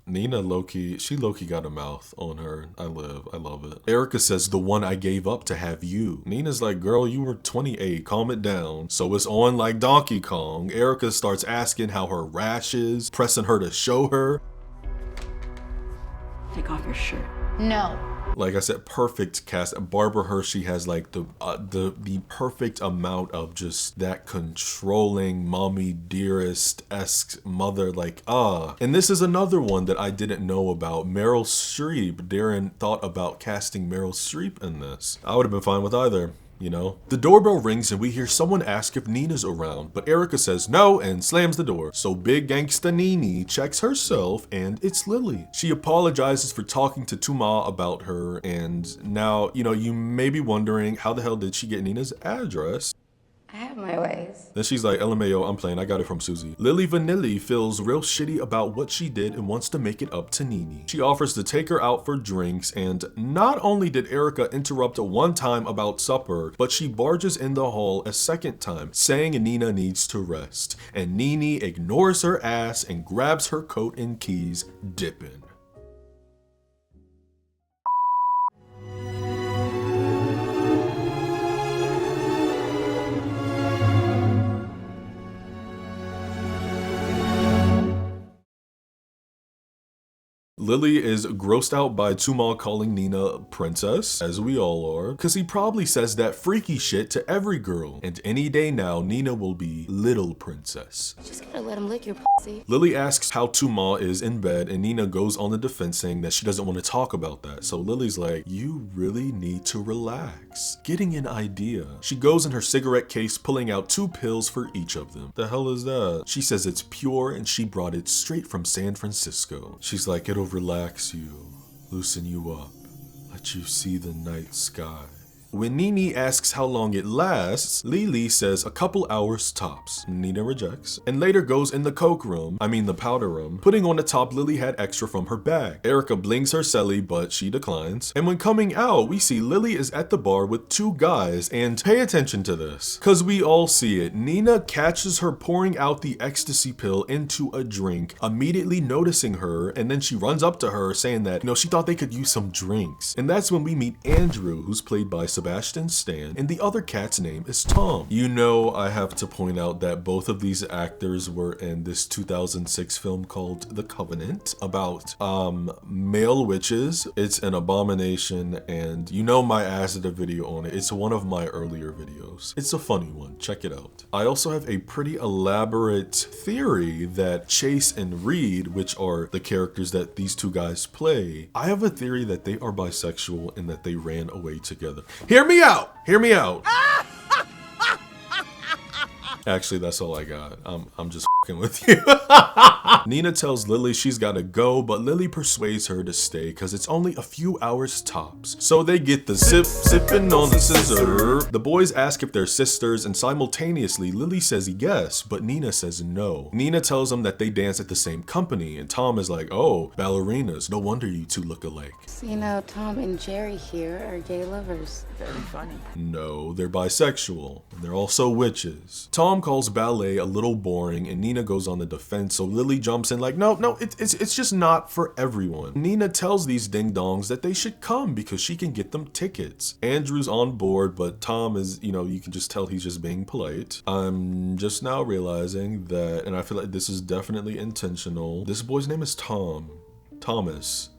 Nina low-key got a mouth on her. I love it. Erica says, the one I gave up to have you. Nina's like, girl, you were 28, calm it down. So it's on like Donkey Kong. Erica starts asking how her rash is, pressing her to show her. Take off your shirt. No. Like I said, perfect cast. Barbara Hershey has like the perfect amount of just that controlling mommy dearest-esque mother, And this is another one that I didn't know about. Meryl Streep. Darren thought about casting Meryl Streep in this. I would have been fine with either. you know? The doorbell rings and we hear someone ask if Nina's around, but Erica says no and slams the door. So big gangsta Nene checks herself and it's Lily. She apologizes for talking to Tuma about her, and now, you know, you may be wondering how the hell did she get Nina's address? I have my ways. Then she's like, LMAO, I'm playing, I got it from Susie. Lily Vanilli feels real shitty about what she did and wants to make it up to Nene. She offers to take her out for drinks, and not only did Erica interrupt one time about supper, but she barges in the hall a second time, saying Nina needs to rest. And Nene ignores her ass and grabs her coat and keys, dipping. Lily is grossed out by Tuma calling Nina princess, as we all are, because he probably says that freaky shit to every girl. And any day now, Nina will be little princess. Just gotta let him lick your pussy. Lily asks how Tuma is in bed, and Nina goes on the defense saying that she doesn't want to talk about that. So Lily's like, you really need to relax. Getting an idea. She goes in her cigarette case, pulling out 2 pills for each of them. The hell is that? She says it's pure and she brought it straight from San Francisco. She's like, it'll relax you, loosen you up, let you see the night sky. When Nene asks how long it lasts, Lily says a couple hours tops. Nina rejects, and later goes in the coke room, the powder room, putting on the top Lily had extra from her bag. Erica blings her celly, but she declines. And when coming out, we see Lily is at the bar with 2 guys, and pay attention to this, cause we all see it. Nina catches her pouring out the ecstasy pill into a drink, immediately noticing her, and then she runs up to her saying that, you know, she thought they could use some drinks. And that's when we meet Andrew, who's played by Sebastian Stan, and the other cat's name is Tom. You know, I have to point out that both of these actors were in this 2006 film called The Covenant about male witches. It's an abomination, and you know my ass did a video on it. It's one of my earlier videos. It's a funny one, check it out. I also have a pretty elaborate theory that Chase and Reed, which are the characters that these 2 guys play, I have a theory that they are bisexual and that they ran away together. Hear me out! Hear me out! Actually, that's all I got. I'm just fucking with you. Nina tells Lily she's gotta go, but Lily persuades her to stay because it's only a few hours tops. So they get the sipping on the scissor. The boys ask if they're sisters, and simultaneously Lily says yes, but Nina says no. Nina tells them that they dance at the same company, and Tom is like, oh, ballerinas, no wonder you 2 look alike. So, you know, Tom and Jerry here are gay lovers. Very funny. No, they're bisexual, and they're also witches. Tom calls ballet a little boring, and Nina goes on the defense, so Lily jumps in like, no, it's just not for everyone. Nina tells these ding-dongs that they should come because she can get them tickets. Andrew's on board, but Tom is, you know, you can just tell he's just being polite. I'm just now realizing that, and I feel like this is definitely intentional, this boy's name is Thomas.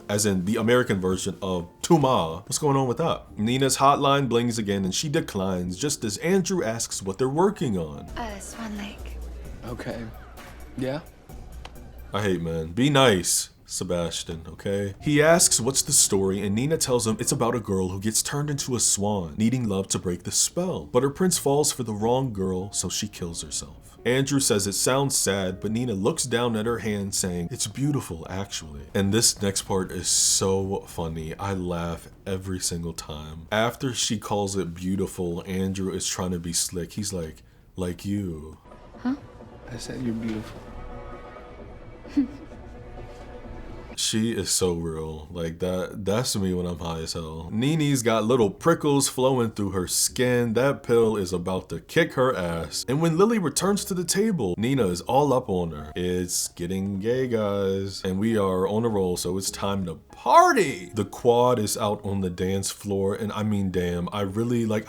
As in the American version of Tuma. What's going on with that? Nina's hotline blings again and she declines just as Andrew asks what they're working on. Swan Lake. Okay. Yeah? I hate men. Be nice, Sebastian, okay? He asks what's the story and Nina tells him it's about a girl who gets turned into a swan, needing love to break the spell. But her prince falls for the wrong girl, so she kills herself. Andrew says it sounds sad, but Nina looks down at her hand saying, it's beautiful, actually. And this next part is so funny. I laugh every single time. After she calls it beautiful, Andrew is trying to be slick. He's like you. Huh? I said you're beautiful. She is so real. Like that's me when I'm high as hell. Nene's got little prickles flowing through her skin. That pill is about to kick her ass. And when Lily returns to the table, Nina is all up on her. It's getting gay, guys. And we are on a roll, so it's time to party. The quad is out on the dance floor, and I mean, damn, I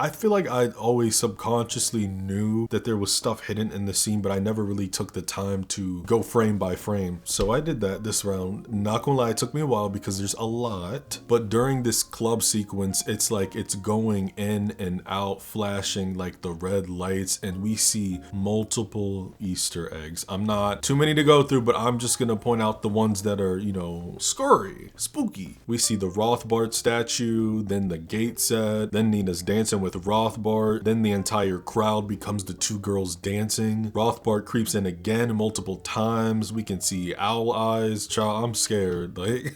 feel like I always subconsciously knew that there was stuff hidden in the scene, but I never really took the time to go frame by frame. So I did that this round. Not Not gonna lie, it took me a while because there's a lot. But during this club sequence, it's like it's going in and out, flashing like the red lights, and we see multiple Easter eggs. I'm not too many to go through, but I'm just gonna point out the ones that are, you know, scary, spooky. We see the Rothbard statue, then the gate set, then Nina's dancing with Rothbard, then the entire crowd becomes the two girls dancing. Rothbard creeps in again multiple times. We can see owl eyes. Child, I'm scared. Like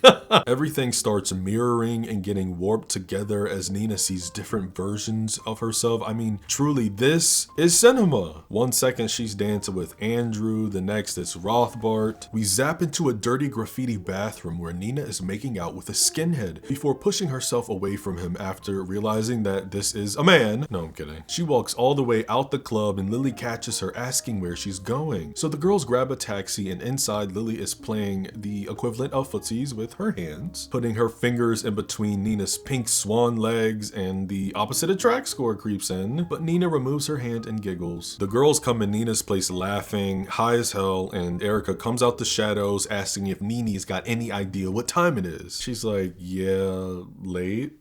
everything starts mirroring and getting warped together as Nina sees different versions of herself. I mean, truly, this is cinema. One second she's dancing with Andrew, the next it's Rothbard. We zap into a dirty graffiti bathroom where Nina is making out with a skinhead before pushing herself away from him after realizing that this is a man. No, I'm kidding. She walks all the way out the club and Lily catches her asking where she's going. So the girls grab a taxi and inside Lily is playing the equivalent of footsies with her hands, putting her fingers in between Nina's pink swan legs, and the opposite attract score creeps in, but Nina removes her hand and giggles. The girls come in Nina's place laughing, high as hell, and Erica comes out the shadows asking if Nini's got any idea what time it is. She's like, yeah, late.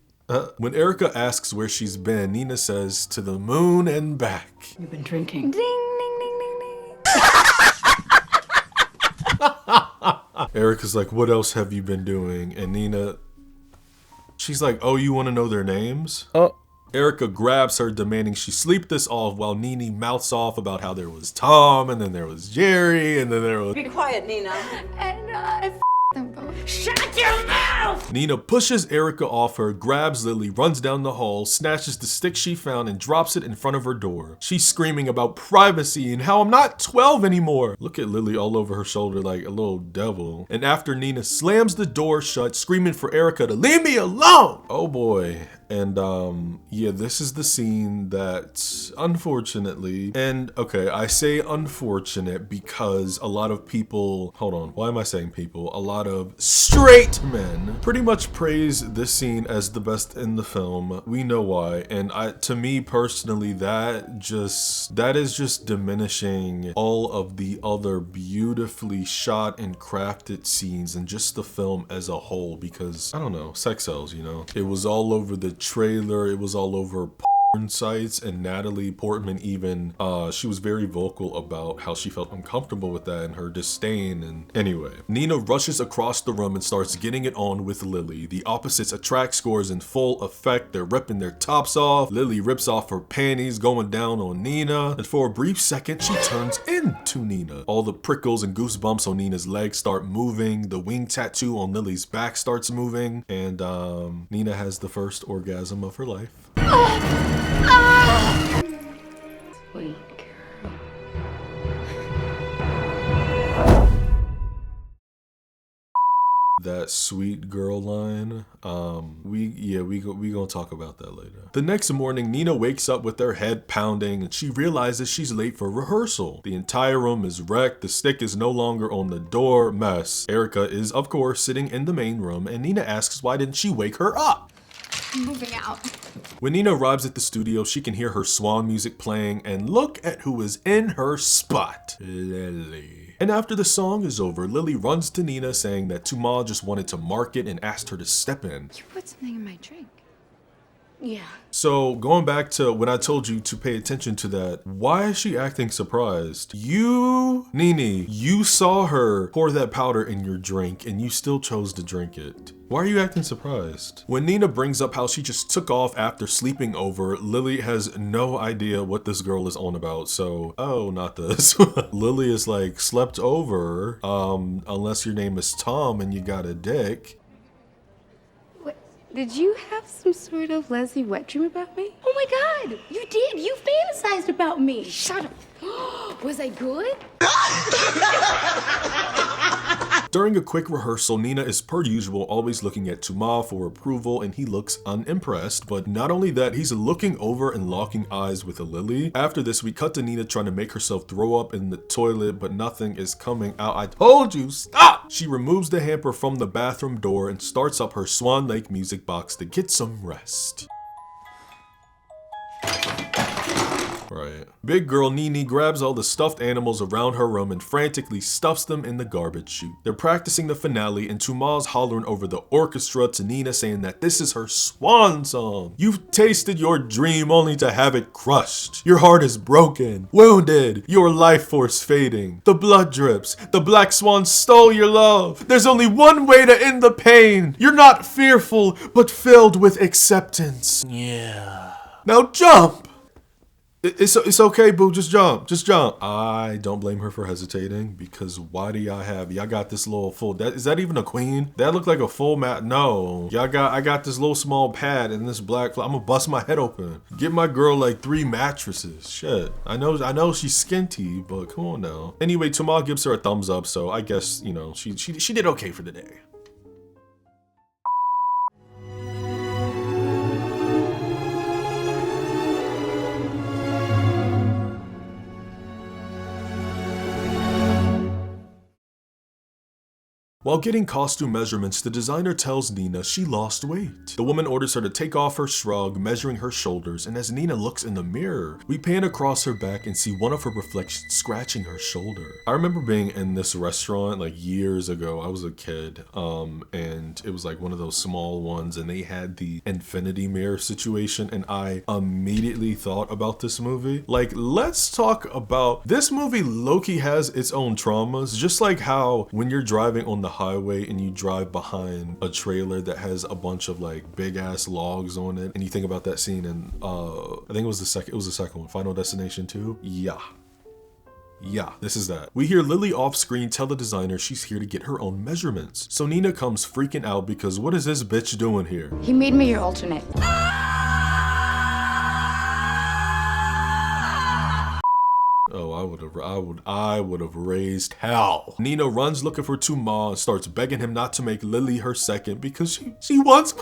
When Erica asks where she's been, Nina says, to the moon and back. You've been drinking. Ding, ding, ding, ding, ding. Erica's like, what else have you been doing? And Nina, she's like, oh, you want to know their names? Erica grabs her, demanding she sleep this off, while Nene mouths off about how there was Tom, and then there was Jerry, and then there was... Be quiet, Nina. And I them both. Shut your mouth! Nina pushes Erica off her, grabs Lily, runs down the hall, snatches the stick she found, and drops it in front of her door. She's screaming about privacy and how I'm not 12 anymore. Look at Lily all over her shoulder like a little devil. And after Nina slams the door shut, screaming for Erica to leave me alone. Oh boy. And yeah, this is the scene that unfortunately, and okay, I say unfortunate because a lot of people, hold on, why am I saying people? A lot of straight men pretty much praise this scene as the best in the film. We know why. And to me personally, that is just diminishing all of the other beautifully shot and crafted scenes and just the film as a whole, because I don't know, sex sells, you know? It was all over the trailer, it was all over porn sites, and Natalie Portman even she was very vocal about how she felt uncomfortable with that and her disdain. And anyway, Nina rushes across the room and starts getting it on with Lily. The opposites attract scores in full effect. They're ripping their tops off. Lily rips off her panties, going down on Nina, and for a brief second she turns into Nina. All the prickles and goosebumps on Nina's legs start moving. The wing tattoo on Lily's back starts moving, and Nina has the first orgasm of her life. Sweet girl. That sweet girl line, we gonna talk about that later. The next morning, Nina wakes up with her head pounding and she realizes she's late for rehearsal. The entire room is wrecked, the stick is no longer on the door, mess. Erica is, of course, sitting in the main room, and Nina asks why didn't she wake her up? I'm moving out. When Nina arrives at the studio, she can hear her Swan music playing, and look at who is in her spot. Lily. And after the song is over, Lily runs to Nina saying that Tumal just wanted to mark it and asked her to step in. You put something in my drink. Yeah. So going back to when I told you to pay attention to that, why is she acting surprised? You, Nene, you saw her pour that powder in your drink and you still chose to drink it. Why are you acting surprised? When Nina brings up how she just took off after sleeping over, Lily has no idea what this girl is on about. So, oh, not this. Lily is like, slept over, unless your name is Tom and you got a dick. Did you have some sort of Leslie wet dream about me? Oh my God, you did. You fantasized about me. Shut up. Was I good? During a quick rehearsal, Nina is per usual always looking at Tumal for approval, and he looks unimpressed. But not only that, he's looking over and locking eyes with Lily. After this, we cut to Nina trying to make herself throw up in the toilet, but nothing is coming out. I told you, stop! She removes the hamper from the bathroom door and starts up her Swan Lake music box to get some rest. Right. Big girl Nene grabs all the stuffed animals around her room and frantically stuffs them in the garbage chute. They're practicing the finale and Tuma's hollering over the orchestra to Nina saying that this is her swan song. You've tasted your dream only to have it crushed. Your heart is broken, wounded, your life force fading. The blood drips. The black swan stole your love. There's only one way to end the pain. You're not fearful, but filled with acceptance. Yeah. Now jump! It's okay, boo. Just jump. Just jump. I don't blame her for hesitating because why do y'all got this little full? Is that even a queen? That looked like a full mat. No, I got this little small pad and this black. I'm gonna bust my head open. Get my girl like 3 mattresses. Shit. I know she's skinty, but come on now. Anyway, Tuma gives her a thumbs up, so I guess she did okay for the day. While getting costume measurements, the designer tells Nina she lost weight. The woman orders her to take off her shrug, measuring her shoulders, and as Nina looks in the mirror, we pan across her back and see one of her reflections scratching her shoulder. I remember being in this restaurant like years ago. I was a kid, and it was like one of those small ones, and they had the infinity mirror situation, and I immediately thought about this movie. Like, let's talk about this movie. Low-key has its own traumas, just like how when you're driving on the highway and you drive behind a trailer that has a bunch of like big ass logs on it, and you think about that scene in I think it was the second one, Final Destination 2. Yeah, this is that. We hear Lily off screen tell the designer she's here to get her own measurements. So Nina comes freaking out because what is this bitch doing here? He made me your alternate. Oh, I would have raised hell. Nina runs looking for Tuma and starts begging him not to make Lily her second because she wants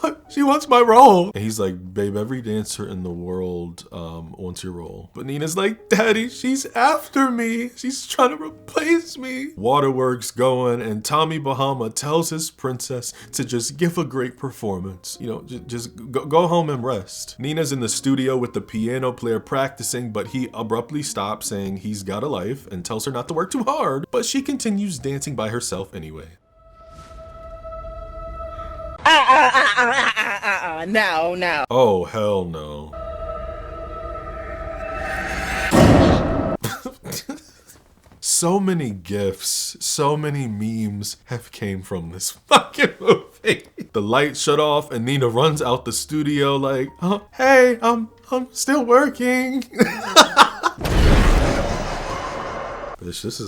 my role. And he's like, babe, every dancer in the world wants your role. But Nina's like, Daddy, she's after me. She's trying to replace me. Waterworks going, and Tommy Bahama tells his princess to just give a great performance. Just go home and rest. Nina's in the studio with the piano player practicing, but he abruptly stops, saying he's got a life, and tells her not to work too hard, but she continues dancing by herself anyway. No. Oh, hell no. So many gifs, so many memes have came from this fucking movie. The lights shut off and Nina runs out the studio like, hey, I'm still working. Bitch, this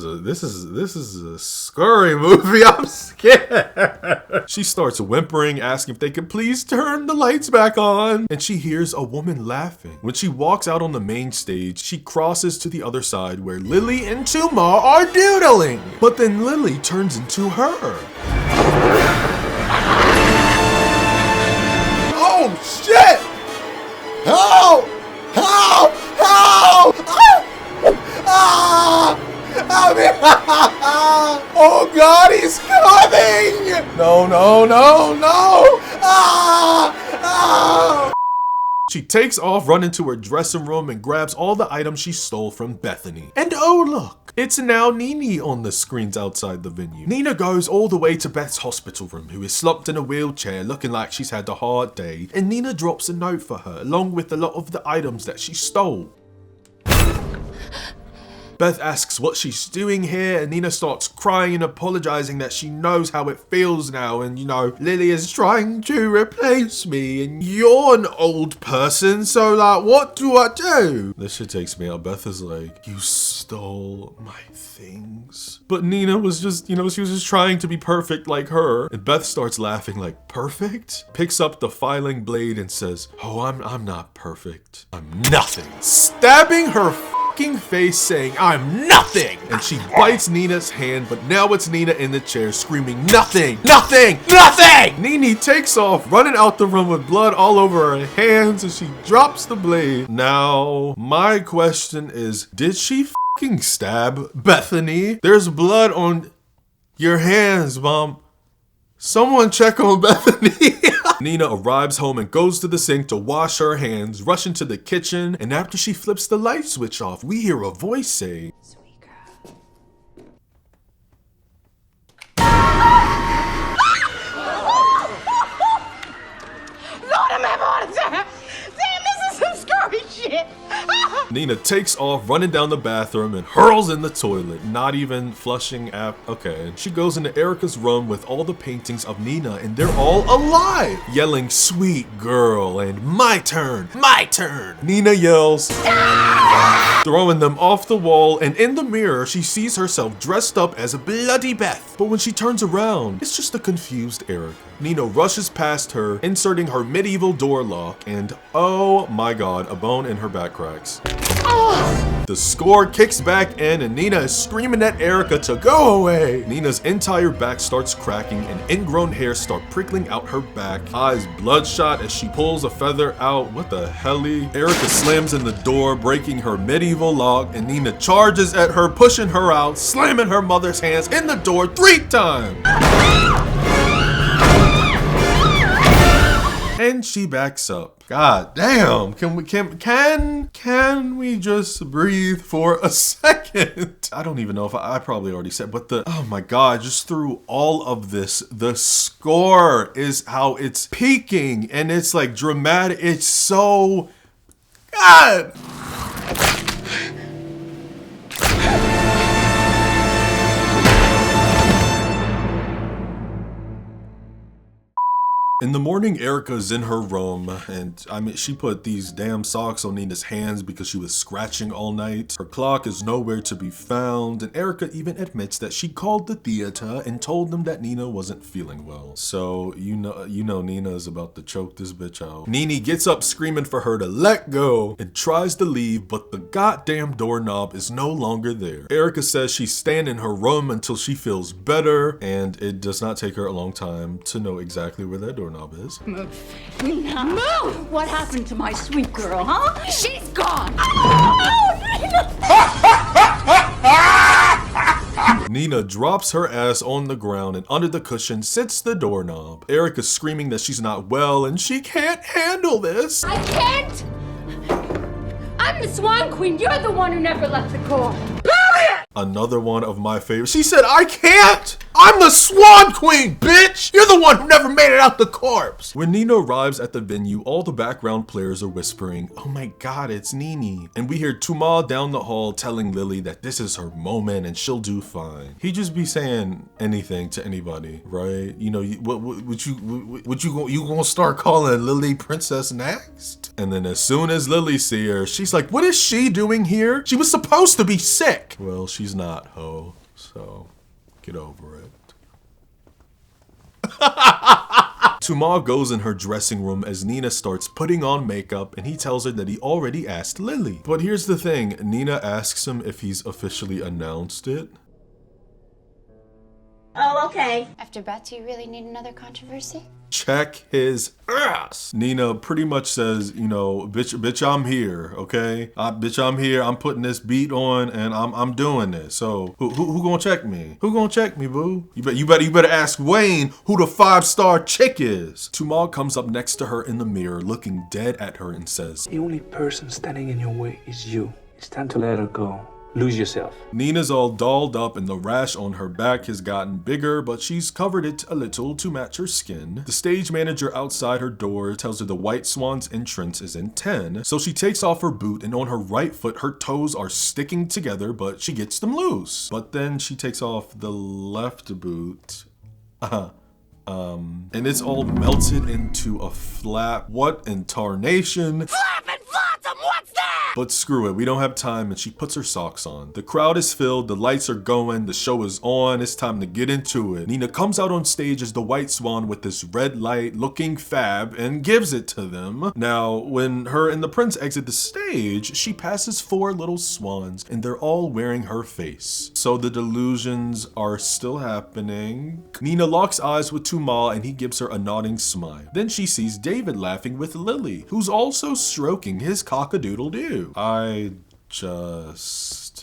is a scary movie. I'm scared. She starts whimpering, asking if they could please turn the lights back on. And she hears a woman laughing. When she walks out on the main stage, she crosses to the other side where Lily and Tuma are doodling. But then Lily turns into her. Oh shit! Help! Help! Help! Ah! Oh God, he's coming! No! Ah! She takes off, running to her dressing room, and grabs all the items she stole from Bethany. And oh look, it's now Nene on the screens outside the venue. Nina goes all the way to Beth's hospital room, who is slumped in a wheelchair looking like she's had a hard day, and Nina drops a note for her, along with a lot of the items that she stole. Beth asks what she's doing here, and Nina starts crying and apologizing that she knows how it feels now, and Lily is trying to replace me, and you're an old person, so like, what do I do? This shit takes me out. Beth is like, you stole my things. But Nina was just, she was just trying to be perfect like her, and Beth starts laughing like, perfect? Picks up the filing blade and says, oh, I'm not perfect. I'm nothing. Stabbing her face, saying, I'm nothing! And she bites Nina's hand, but now it's Nina in the chair screaming, nothing! Nothing! Nothing! Nene takes off, running out the room with blood all over her hands, and she drops the blade. Now, my question is, did she fucking stab Bethany? There's blood on your hands, Mom. Someone check on Bethany. Nina arrives home and goes to the sink to wash her hands, rush into the kitchen, and after she flips the light switch off, we hear a voice say, Sweet girl. Lord, I'm having a heart attack. Damn, this is some scary shit. Nina takes off, running down the bathroom and hurls in the toilet, not even flushing okay. She goes into Erica's room with all the paintings of Nina and they're all alive, yelling, "Sweet girl," and "My turn, my turn." Nina yells, throwing them off the wall, and in the mirror, she sees herself dressed up as a bloody Beth. But when she turns around, it's just a confused Erica. Nina rushes past her, inserting her medieval door lock, and oh my god, a bone in her back cracks. The score kicks back in and Nina is screaming at Erica to go away. Nina's entire back starts cracking and ingrown hairs start prickling out her back. Eyes bloodshot as she pulls a feather out. What the helly? Erica slams in the door, breaking her medieval lock, and Nina charges at her, pushing her out, slamming her mother's hands in the door 3 times. And she backs up. God damn, can we just breathe for a second? I don't even know if I probably already said, but oh my god, just through all of this, the score is how it's peaking and it's like dramatic. It's so, God. In the morning, Erica's in her room, and I mean, she put these damn socks on Nina's hands because she was scratching all night. Her clock is nowhere to be found, and Erica even admits that she called the theater and told them that Nina wasn't feeling well. So, you know Nina is about to choke this bitch out. Nene gets up screaming for her to let go and tries to leave, but the goddamn doorknob is no longer there. Erica says she's staying in her room until she feels better, and it does not take her a long time to know exactly where that doorknob is. Move. Move! What happened to my sweet girl, huh? She's gone! Nina drops her ass on the ground and under the cushion sits the doorknob. Erica's screaming that she's not well and she can't handle this. I can't! I'm the Swan Queen. You're the one who never left the core. Another one of my favorites. She said, I can't! I'm the Swan Queen, bitch! You're the one who never made it out the corpse! When Nina arrives at the venue, all the background players are whispering, oh my god, it's Nene. And we hear Tumal down the hall telling Lily that this is her moment and she'll do fine. He just be saying anything to anybody, right? You know, you gonna start calling Lily Princess next? And then as soon as Lily see her, she's like, what is she doing here? She was supposed to be sick. Well, she's not, ho, so get over it. Tumal goes in her dressing room as Nina starts putting on makeup and he tells her that he already asked Lily. But here's the thing, Nina asks him if he's officially announced it. Oh, okay. After Beth, do you really need another controversy? Check his ass. Nina pretty much says, you know, bitch, I'm here, okay? Bitch, I'm here. I'm putting this beat on, and I'm doing this. So who gonna check me? Who gonna check me, boo? You better ask Wayne who the 5-star chick is. Tumal comes up next to her in the mirror, looking dead at her, and says, the only person standing in your way is you. It's time to let her go. Lose yourself. Nina's all dolled up and the rash on her back has gotten bigger, but she's covered it a little to match her skin. The stage manager outside her door tells her the White Swan's entrance is in 10, so she takes off her boot and on her right foot her toes are sticking together, but she gets them loose. But then she takes off the left boot. And it's all melted into a flap. What in tarnation? Flap and flotsam, what's that? But screw it, we don't have time, and she puts her socks on. The crowd is filled, the lights are going, the show is on, it's time to get into it. Nina comes out on stage as the White Swan with this red light looking fab and gives it to them. Now, when her and the prince exit the stage, she passes 4 little swans and they're all wearing her face. So the delusions are still happening. Nina locks eyes with Tumal and he gives her a nodding smile. Then she sees David laughing with Lily, who's also stroking his cock-a-doodle-doo.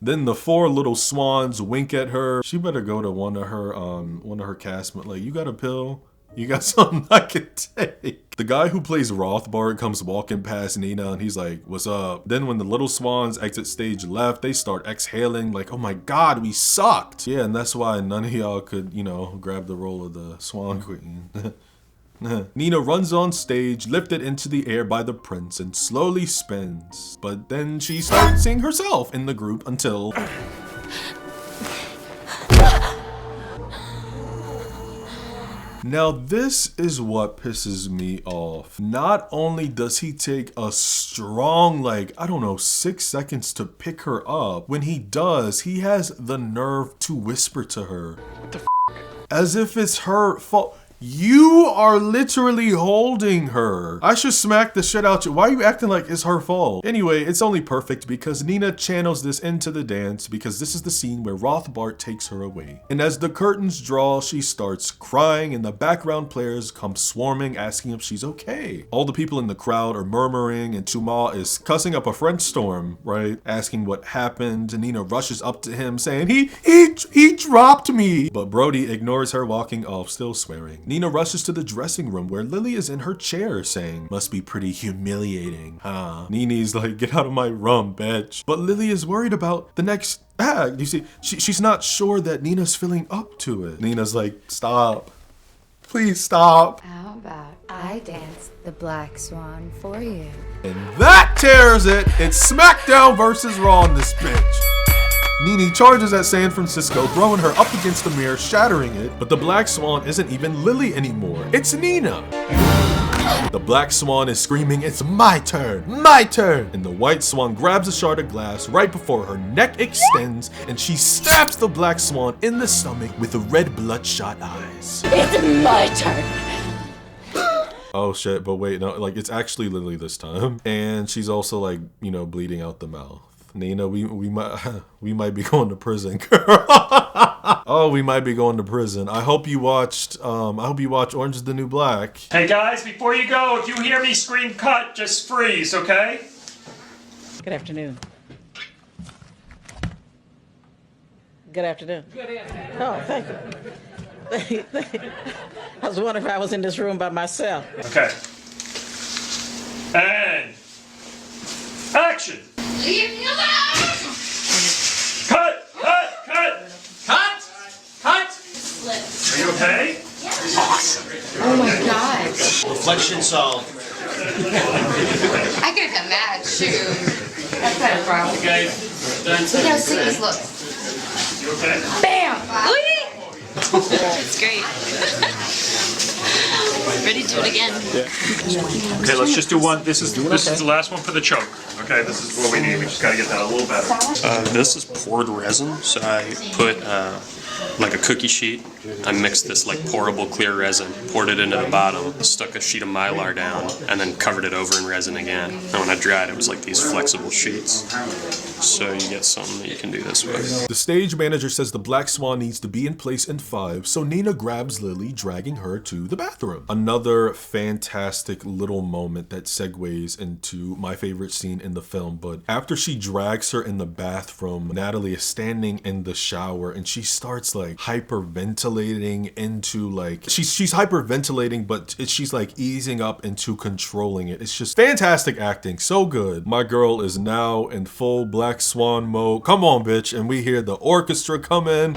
Then the 4 little swans wink at her. She better go to one of her castmates like, you got a pill? You got something I can take. The guy who plays Rothbard comes walking past Nina and he's like, what's up? Then when the little swans exit stage left, they start exhaling like, oh my God, we sucked. Yeah, and that's why none of y'all could, you know, grab the role of the Swan Queen. Nina runs on stage, lifted into the air by the prince, and slowly spins. But then she starts seeing herself in the group until... Now this is what pisses me off. Not only does he take a strong, like, I don't know, 6 seconds to pick her up, when he does, he has the nerve to whisper to her. What the f***? As if it's her fault. You are literally holding her. I should smack the shit out you. Why are you acting like it's her fault? Anyway, it's only perfect because Nina channels this into the dance because this is the scene where Rothbard takes her away. And as the curtains draw, she starts crying and the background players come swarming asking if she's okay. All the people in the crowd are murmuring and Tuma is cussing up a French storm, right? Asking what happened. And Nina rushes up to him saying, he dropped me. But Brody ignores her walking off, still swearing. Nina rushes to the dressing room where Lily is in her chair saying, must be pretty humiliating, huh? Nini's like, get out of my room, bitch. But Lily is worried about the next act. You see, she's not sure that Nina's feeling up to it. Nina's like, stop. Please stop. How about I dance the Black Swan for you? And that tears it. It's SmackDown versus Raw in this bitch. Nene charges at San Francisco, throwing her up against the mirror, shattering it, but the Black Swan isn't even Lily anymore. It's Nina. The Black Swan is screaming, it's my turn, my turn! And the White Swan grabs a shard of glass right before her neck extends, and she stabs the Black Swan in the stomach with the red bloodshot eyes. It's my turn. Oh shit, but wait, no, like it's actually Lily this time. And she's also like, you know, bleeding out the mouth. Nina, we might be going to prison, girl. Oh, we might be going to prison. I hope you watched Orange is the New Black. Hey guys, before you go, if you hear me scream cut, just freeze, okay? Good afternoon. Good afternoon. Good afternoon. Oh, thank you. I was wondering if I was in this room by myself. Okay. And action. Leave me alone! Cut! Cut! Cut! Cut! Cut! Are you okay? Awesome. Oh my God. Reflection solved. I could have done that, shoot. That's not a problem. Okay. Look how sick this looks. You okay? Bam! It's great. Ready to do it again. Yeah. Okay, let's just do one. This is the last one for the choke. Okay, this is what we need. We just gotta get that a little better. This is poured resin, so I put like a cookie sheet. I mixed this like pourable clear resin, poured it into the bottom, stuck a sheet of Mylar down, and then covered it over in resin again. And when I dried, it was like these flexible sheets. So you get something that you can do this with. The stage manager says the Black Swan needs to be in place in 5, so Nina grabs Lily, dragging her to the bathroom. Another fantastic little moment that segues into my favorite scene in the film, but after she drags her in the bathroom, Natalie is standing in the shower and she starts like hyperventilating into like, she's hyperventilating, but she's like easing up into controlling it. It's just fantastic acting, so good. My girl is now in full Black Swan mode. Come on, bitch. And we hear the orchestra come in.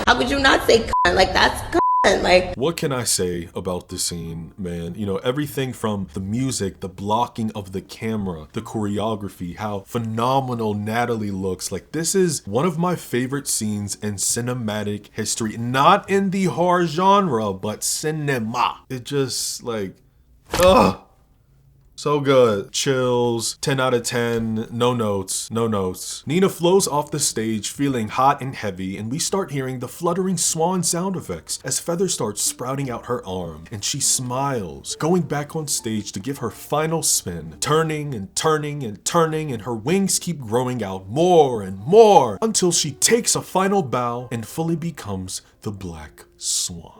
How could you not say cunt? Like, that's cunt. Like, what can I say about the scene, man? You know, everything from the music, the blocking of the camera, the choreography, how phenomenal Natalie looks. Like, this is one of my favorite scenes in cinematic history. Not in the horror genre, but cinema. It just, like, ugh. So good. Chills, 10 out of 10, no notes, no notes. Nina flows off the stage feeling hot and heavy, and we start hearing the fluttering swan sound effects as feathers start sprouting out her arm, and she smiles, going back on stage to give her final spin, turning and turning and turning, and her wings keep growing out more and more until she takes a final bow and fully becomes the Black Swan.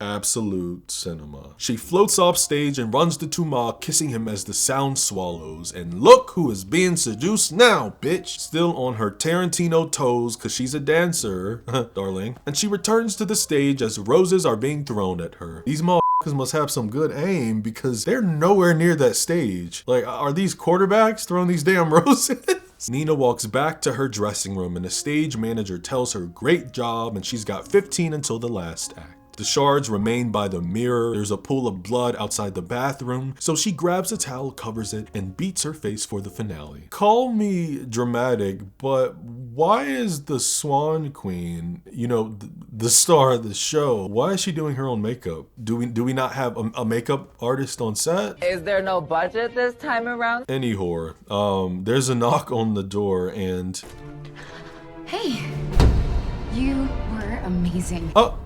Absolute cinema. She floats off stage and runs to Tuma, kissing him as the sound swallows. And look who is being seduced now, bitch. Still on her Tarantino toes, cause she's a dancer, darling. And she returns to the stage as roses are being thrown at her. These motherfuckers must have some good aim because they're nowhere near that stage. Like, are these quarterbacks throwing these damn roses? Nina walks back to her dressing room and the stage manager tells her great job and she's got 15 until the last act. The shards remain by the mirror. There's a pool of blood outside the bathroom, so she grabs a towel, covers it, and beats her face for the finale. Call me dramatic, but why is the Swan Queen, you know, the star of the show, why is she doing her own makeup? Do we not have a makeup artist on set? Is there no budget this time around? Anyhow, there's a knock on the door and... Hey, you were amazing. Oh!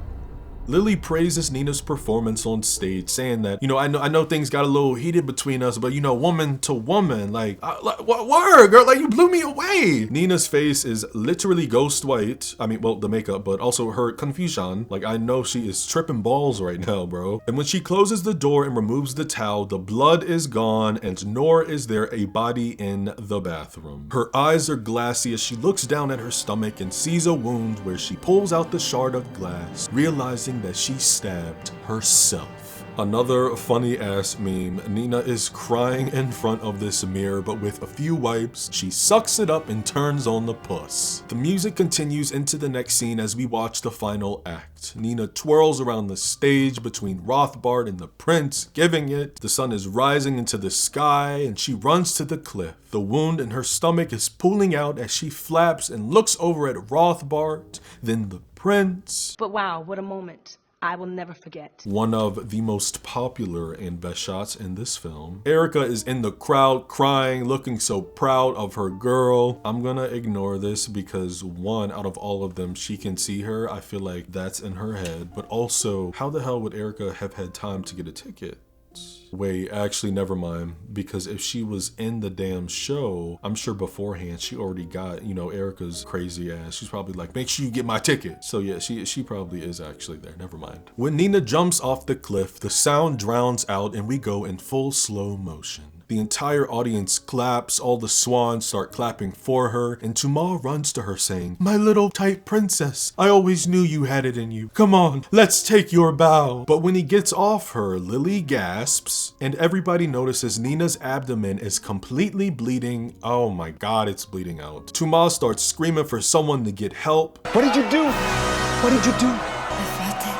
Lily praises Nina's performance on stage, saying that, you know, I know things got a little heated between us, but you know, woman to woman, what word, girl, like you blew me away. Nina's face is literally ghost white. I mean, well, the makeup, but also her confusion. Like, I know she is tripping balls right now, bro. And when she closes the door and removes the towel, the blood is gone, and nor is there a body in the bathroom. Her eyes are glassy as she looks down at her stomach and sees a wound where she pulls out the shard of glass, realizing that she stabbed herself. Another funny ass meme. Nina is crying in front of this mirror, but with a few wipes, she sucks it up and turns on the puss. The music continues into the next scene as we watch the final act. Nina twirls around the stage between Rothbard and the prince, giving it. The sun is rising into the sky and she runs to the cliff. The wound in her stomach is pulling out as she flaps and looks over at Rothbard, then the prince. But wow, what a moment. I will never forget. One of the most popular and best shots in this film. Erica is in the crowd crying, looking so proud of her girl. I'm gonna ignore this because one out of all of them, she can see her. I feel like that's in her head. But also, how the hell would Erica have had time to get a ticket? Wait, actually, never mind. Because if she was in the damn show, I'm sure beforehand she already got, you know, Erica's crazy ass. She's probably like, make sure you get my ticket. So yeah, she probably is actually there. Never mind. When Nina jumps off the cliff, the sound drowns out and we go in full slow motion. The entire audience claps, all the swans start clapping for her, and Tuma runs to her saying, "My little tight princess, I always knew you had it in you. Come on, let's take your bow." But when he gets off her, Lily gasps, and everybody notices Nina's abdomen is completely bleeding. Oh my god, it's bleeding out. Tuma starts screaming for someone to get help. What did you do? What did you do? I felt it.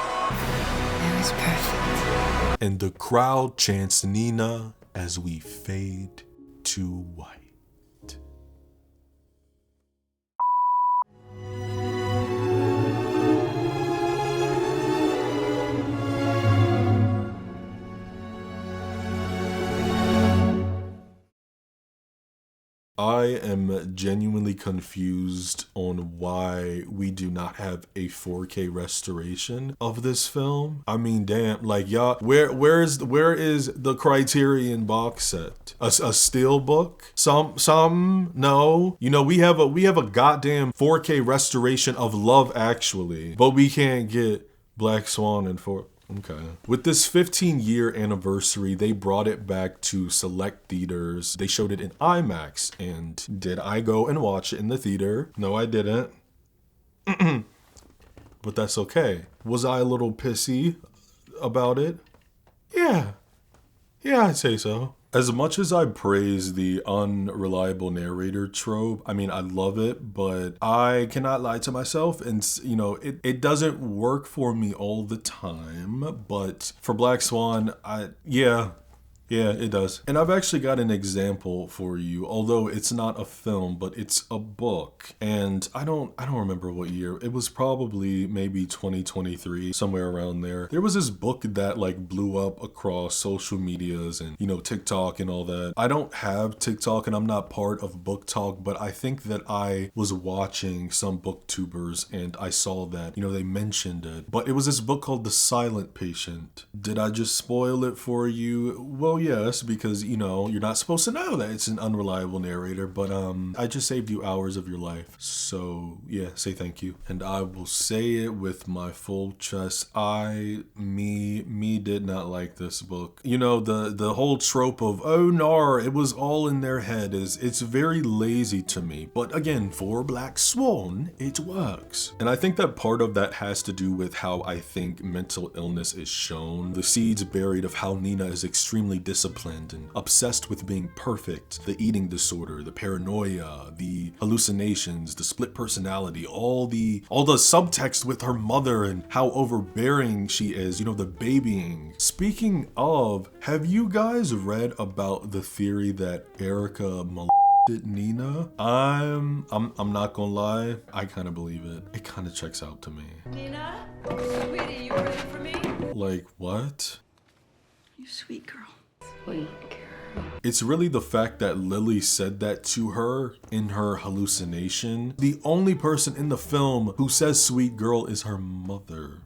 It was perfect. And the crowd chants Nina as we fade to white. I am genuinely confused on why we do not have a 4K restoration of this film. I mean, damn, like y'all, where is the Criterion box set? A steel book? Some no. You know, we have a goddamn 4K restoration of Love Actually, but we can't get Black Swan in 4K. Okay. With this 15-year anniversary, they brought it back to select theaters. They showed it in IMAX. And did I go and watch it in the theater? No, I didn't. But that's okay. Was I a little pissy about it? Yeah. Yeah, I'd say so. As much as I praise the unreliable narrator trope, I mean, I love it, but I cannot lie to myself. And, you know, it doesn't work for me all the time. But for Black Swan, yeah, it does. And I've actually got an example for you, although it's not a film, but it's a book. And I don't remember what year. It was probably maybe 2023, somewhere around there. There was this book that like blew up across social medias and, you know, TikTok and all that. I don't have TikTok and I'm not part of Book Talk, but I think that I was watching some booktubers and I saw that, you know, they mentioned it. But it was this book called The Silent Patient. Did I just spoil it for you? Well, yes, because, you know, you're not supposed to know that it's an unreliable narrator, but I just saved you hours of your life. So, yeah, say thank you. And I will say it with my full chest. Me did not like this book. You know, the whole trope of, oh no, it was all in their head it's very lazy to me. But again, for Black Swan, it works. And I think that part of that has to do with how I think mental illness is shown. The seeds buried of how Nina is extremely disciplined and obsessed with being perfect. The eating disorder, the paranoia, the hallucinations, the split personality, all the subtext with her mother and how overbearing she is, you know, the babying. Speaking of, have you guys read about the theory that Erica molested Nina? I'm not gonna lie, I kind of believe it. It kind of checks out to me. Nina? Sweetie, you ready for me? Like, what? You sweet girl. Sweet girl. It's really the fact that Lily said that to her in her hallucination. The only person in the film who says sweet girl is her mother.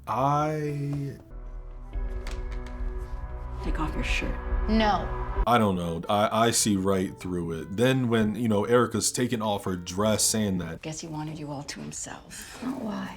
Take off your shirt. No. I don't know. I see right through it. Then when, you know, Erica's taking off her dress saying that. Guess he wanted you all to himself. Oh, why?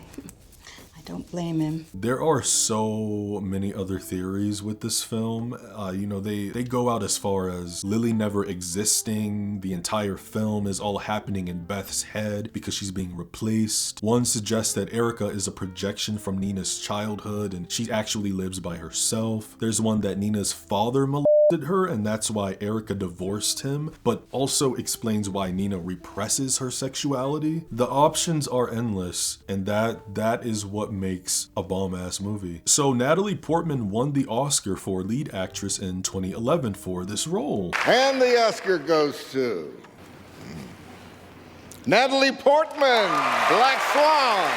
I don't blame him. There are so many other theories with this film. You know, they go out as far as Lily never existing. The entire film is all happening in Beth's head because she's being replaced. One suggests that Erica is a projection from Nina's childhood and she actually lives by herself. There's one that Nina's father molested her and that's why Erica divorced him, but also explains why Nina represses her sexuality. The options are endless, and that is what makes a bomb-ass movie. So Natalie Portman won the Oscar for lead actress in 2011 for this role. And the Oscar goes to Natalie Portman, Black Swan.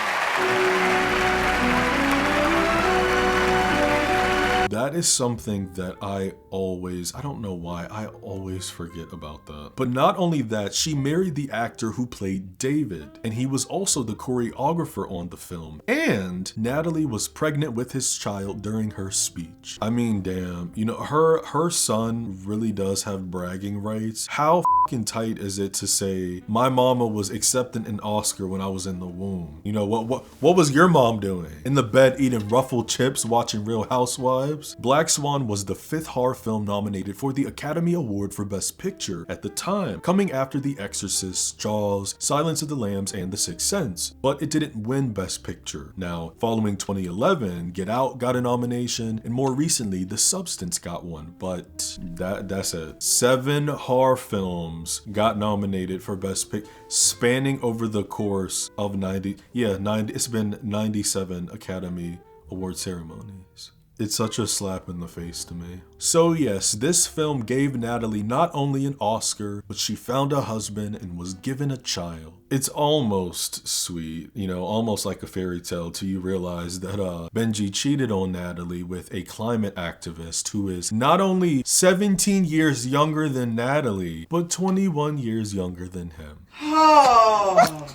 That is something that I don't know why, I always forget about that. But not only that, she married the actor who played David, and he was also the choreographer on the film. And Natalie was pregnant with his child during her speech. I mean, damn, you know, her son really does have bragging rights. How fucking tight is it to say, my mama was accepting an Oscar when I was in the womb? You know, what was your mom doing? In the bed eating Ruffled chips, watching Real Housewives? Black Swan was the 5th horror film nominated for the Academy Award for Best Picture at the time, coming after The Exorcist, Jaws, Silence of the Lambs, and The Sixth Sense. But it didn't win Best Picture. Now, following 2011, Get Out got a nomination, and more recently, The Substance got one, but that's it. 7 horror films got nominated for Best Picture, spanning over the course of 97 Academy Award ceremonies. It's such a slap in the face to me. So yes, this film gave Natalie not only an Oscar, but she found a husband and was given a child. It's almost sweet, you know, almost like a fairy tale till you realize that Benji cheated on Natalie with a climate activist who is not only 17 years younger than Natalie, but 21 years younger than him. Oh.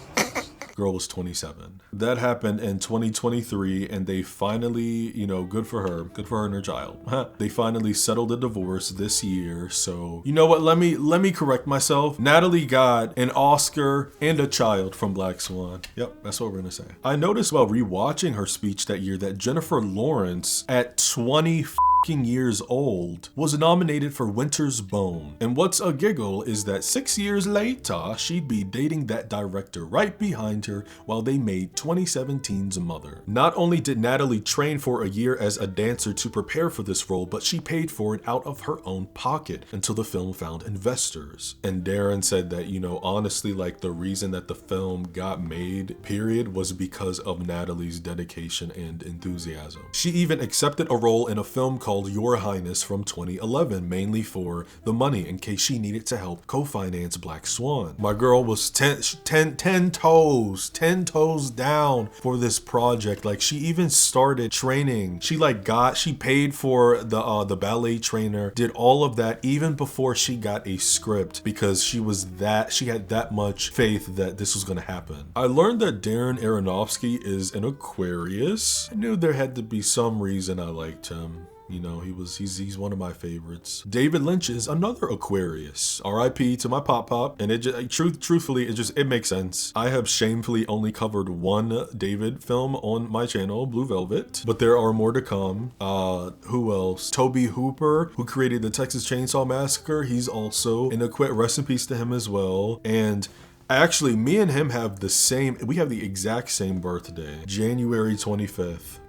Girl was 27. That happened in 2023 and they finally, you know, good for her and her child. They finally settled a divorce this year. So, you know what, let me correct myself. Natalie got an Oscar and a child from Black Swan. Yep, that's what we're gonna say. I noticed while rewatching her speech that year that Jennifer Lawrence at 20 years old was nominated for Winter's Bone. And what's a giggle is that 6 years later, she'd be dating that director right behind her while they made 2017's Mother. Not only did Natalie train for a year as a dancer to prepare for this role, but she paid for it out of her own pocket until the film found investors. And Darren said that, you know, honestly, like the reason that the film got made, period, was because of Natalie's dedication and enthusiasm. She even accepted a role in a film called Your Highness from 2011, mainly for the money in case she needed to help co-finance Black Swan. My girl was 10 toes down for this project. Like she even started training. She paid for the ballet trainer, did all of that even before she got a script because she had that much faith that this was gonna happen. I learned that Darren Aronofsky is an Aquarius. I knew there had to be some reason I liked him. You know, he's one of my favorites. David Lynch is another Aquarius. R.I.P. to my pop. And it just, truthfully, it makes sense. I have shamefully only covered one David film on my channel, Blue Velvet, but there are more to come. Who else? Toby Hooper, who created the Texas Chainsaw Massacre. He's also an Aquarius. Rest in peace to him as well. And actually, me and him have the exact same birthday, January 25th.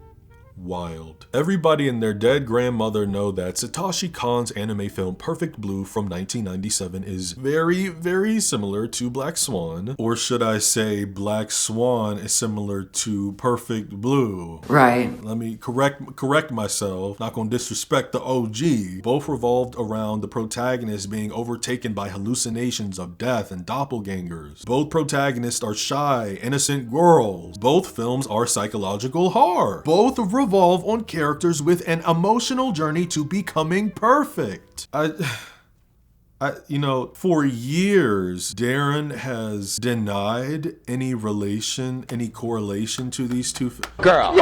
Wild. Everybody and their dead grandmother know that Satoshi Kon's anime film Perfect Blue from 1997 is very, very similar to Black Swan. Or should I say Black Swan is similar to Perfect Blue. Right. Let me correct myself. Not gonna disrespect the OG. Both revolved around the protagonist being overtaken by hallucinations of death and doppelgangers. Both protagonists are shy, innocent girls. Both films are psychological horror. Both revolve on characters with an emotional journey to becoming perfect. You know, for years, Darren has denied any correlation to these two. Girl.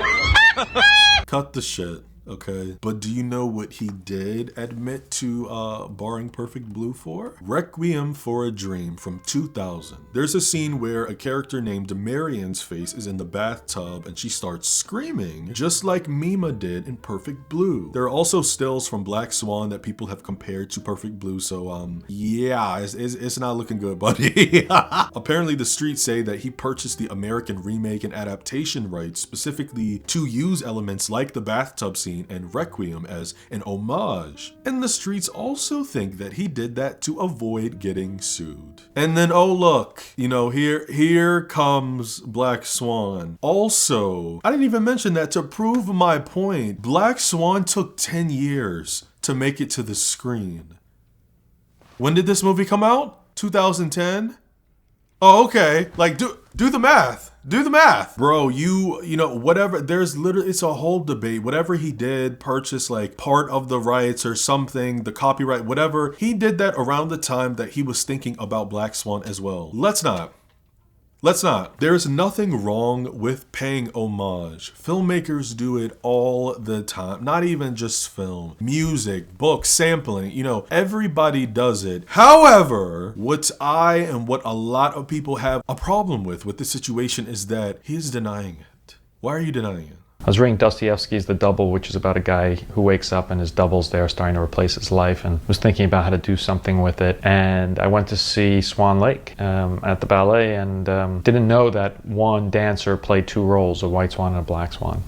Cut the shit. Okay, but do you know what he did admit to barring Perfect Blue for? Requiem for a Dream from 2000. There's a scene where a character named Marian's face is in the bathtub and she starts screaming, just like Mima did in Perfect Blue. There are also stills from Black Swan that people have compared to Perfect Blue, so yeah, it's not looking good, buddy. Apparently the streets say that he purchased the American remake and adaptation rights specifically to use elements like the bathtub scene and Requiem as an homage. And the streets also think that he did that to avoid getting sued. And then, oh look, you know, here comes Black Swan. Also, I didn't even mention that to prove my point, Black Swan took 10 years to make it to the screen. When did this movie come out? 2010? Oh, okay. Like, do the math. Do the math. Bro, you know, whatever, there's literally, it's a whole debate. Whatever he did, purchase like part of the rights or something, the copyright, whatever, he did that around the time that he was thinking about Black Swan as well. Let's not. There's nothing wrong with paying homage. Filmmakers do it all the time. Not even just film. Music, books, sampling, you know, everybody does it. However, what I and what a lot of people have a problem with the situation is that he is denying it. Why are you denying it? I was reading Dostoevsky's The Double, which is about a guy who wakes up and his double's there starting to replace his life, and was thinking about how to do something with it. And I went to see Swan Lake at the ballet, and didn't know that one dancer played two roles, a white swan and a black swan.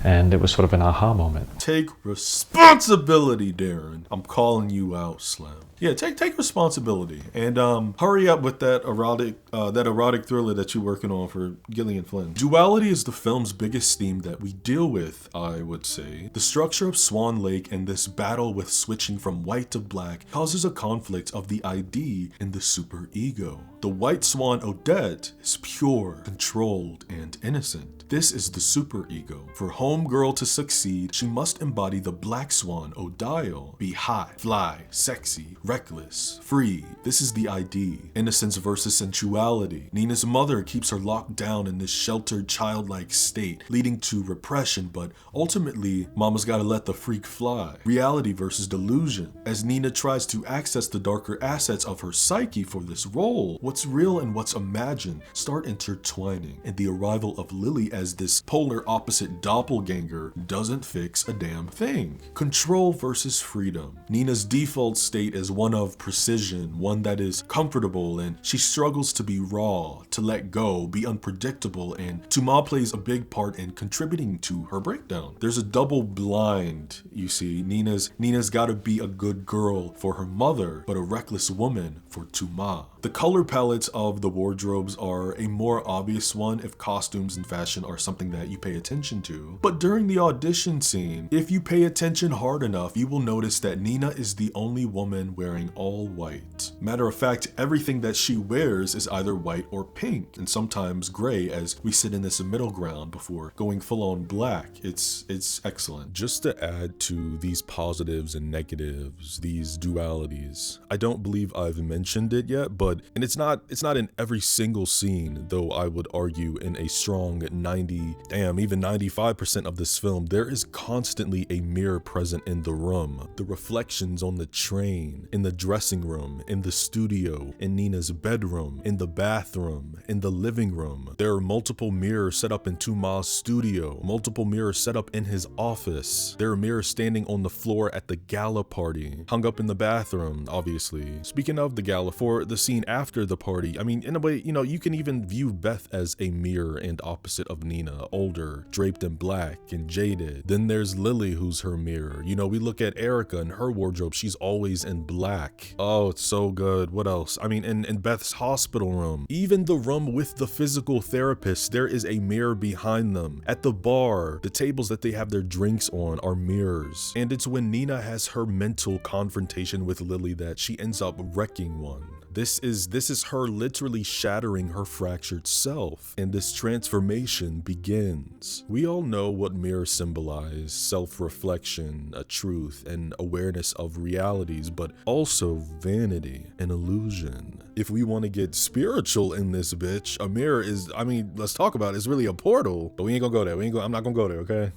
And it was sort of an aha moment. Take responsibility, Darren. I'm calling you out, Slim. Yeah, take responsibility and hurry up with that erotic thriller that you're working on for Gillian Flynn. Duality is the film's biggest theme that we deal with, I would say. The structure of Swan Lake and this battle with switching from white to black causes a conflict of the ID and the superego. The white swan Odette is pure, controlled, and innocent. This is the superego. For Homegirl to succeed, she must embody the black swan Odile. Be high, fly, sexy, reckless, free. This is the ID. Innocence versus sensuality. Nina's mother keeps her locked down in this sheltered, childlike state, leading to repression, but ultimately, mama's gotta let the freak fly. Reality versus delusion. As Nina tries to access the darker assets of her psyche for this role, what's real and what's imagined start intertwining, and the arrival of Lily as this polar opposite doppelganger doesn't fix a damn thing. Control versus freedom. Nina's default state is one of precision, one that is comfortable, and she struggles to be raw, to let go, be unpredictable, and Tuma plays a big part in contributing to her breakdown. There's a double blind, you see. Nina's gotta be a good girl for her mother, but a reckless woman for Tuma. The color palettes of the wardrobes are a more obvious one if costumes and fashion are something that you pay attention to. But during the audition scene, if you pay attention hard enough, you will notice that Nina is the only woman wearing wearing all white. Matter of fact, everything that she wears is either white or pink, and sometimes gray, as we sit in this middle ground before going full on black. It's excellent. Just to add to these positives and negatives, these dualities, I don't believe I've mentioned it yet, but, and it's not in every single scene, though I would argue in a strong even 95% of this film, there is constantly a mirror present in the room. The reflections on the train, in the dressing room, in the studio, in Nina's bedroom, in the bathroom, in the living room. There are multiple mirrors set up in Tuma's studio, multiple mirrors set up in his office. There are mirrors standing on the floor at the gala party, hung up in the bathroom, obviously. Speaking of the gala, for the scene after the party, I mean, in a way, you know, you can even view Beth as a mirror and opposite of Nina, older, draped in black and jaded. Then there's Lily, who's her mirror. You know, we look at Erica and her wardrobe, she's always in black. Oh, it's so good. What else? I mean, in Beth's hospital room, even the room with the physical therapist, there is a mirror behind them. At the bar, the tables that they have their drinks on are mirrors. And it's when Nina has her mental confrontation with Lily that she ends up wrecking one. This is her literally shattering her fractured self, and this transformation begins. We all know what mirrors symbolize: self-reflection, a truth, and awareness of realities, but also vanity and illusion. If we want to get spiritual in this bitch, a mirror is, I mean, let's talk about it, it's really a portal, but we ain't gonna go there. I'm not gonna go there, okay?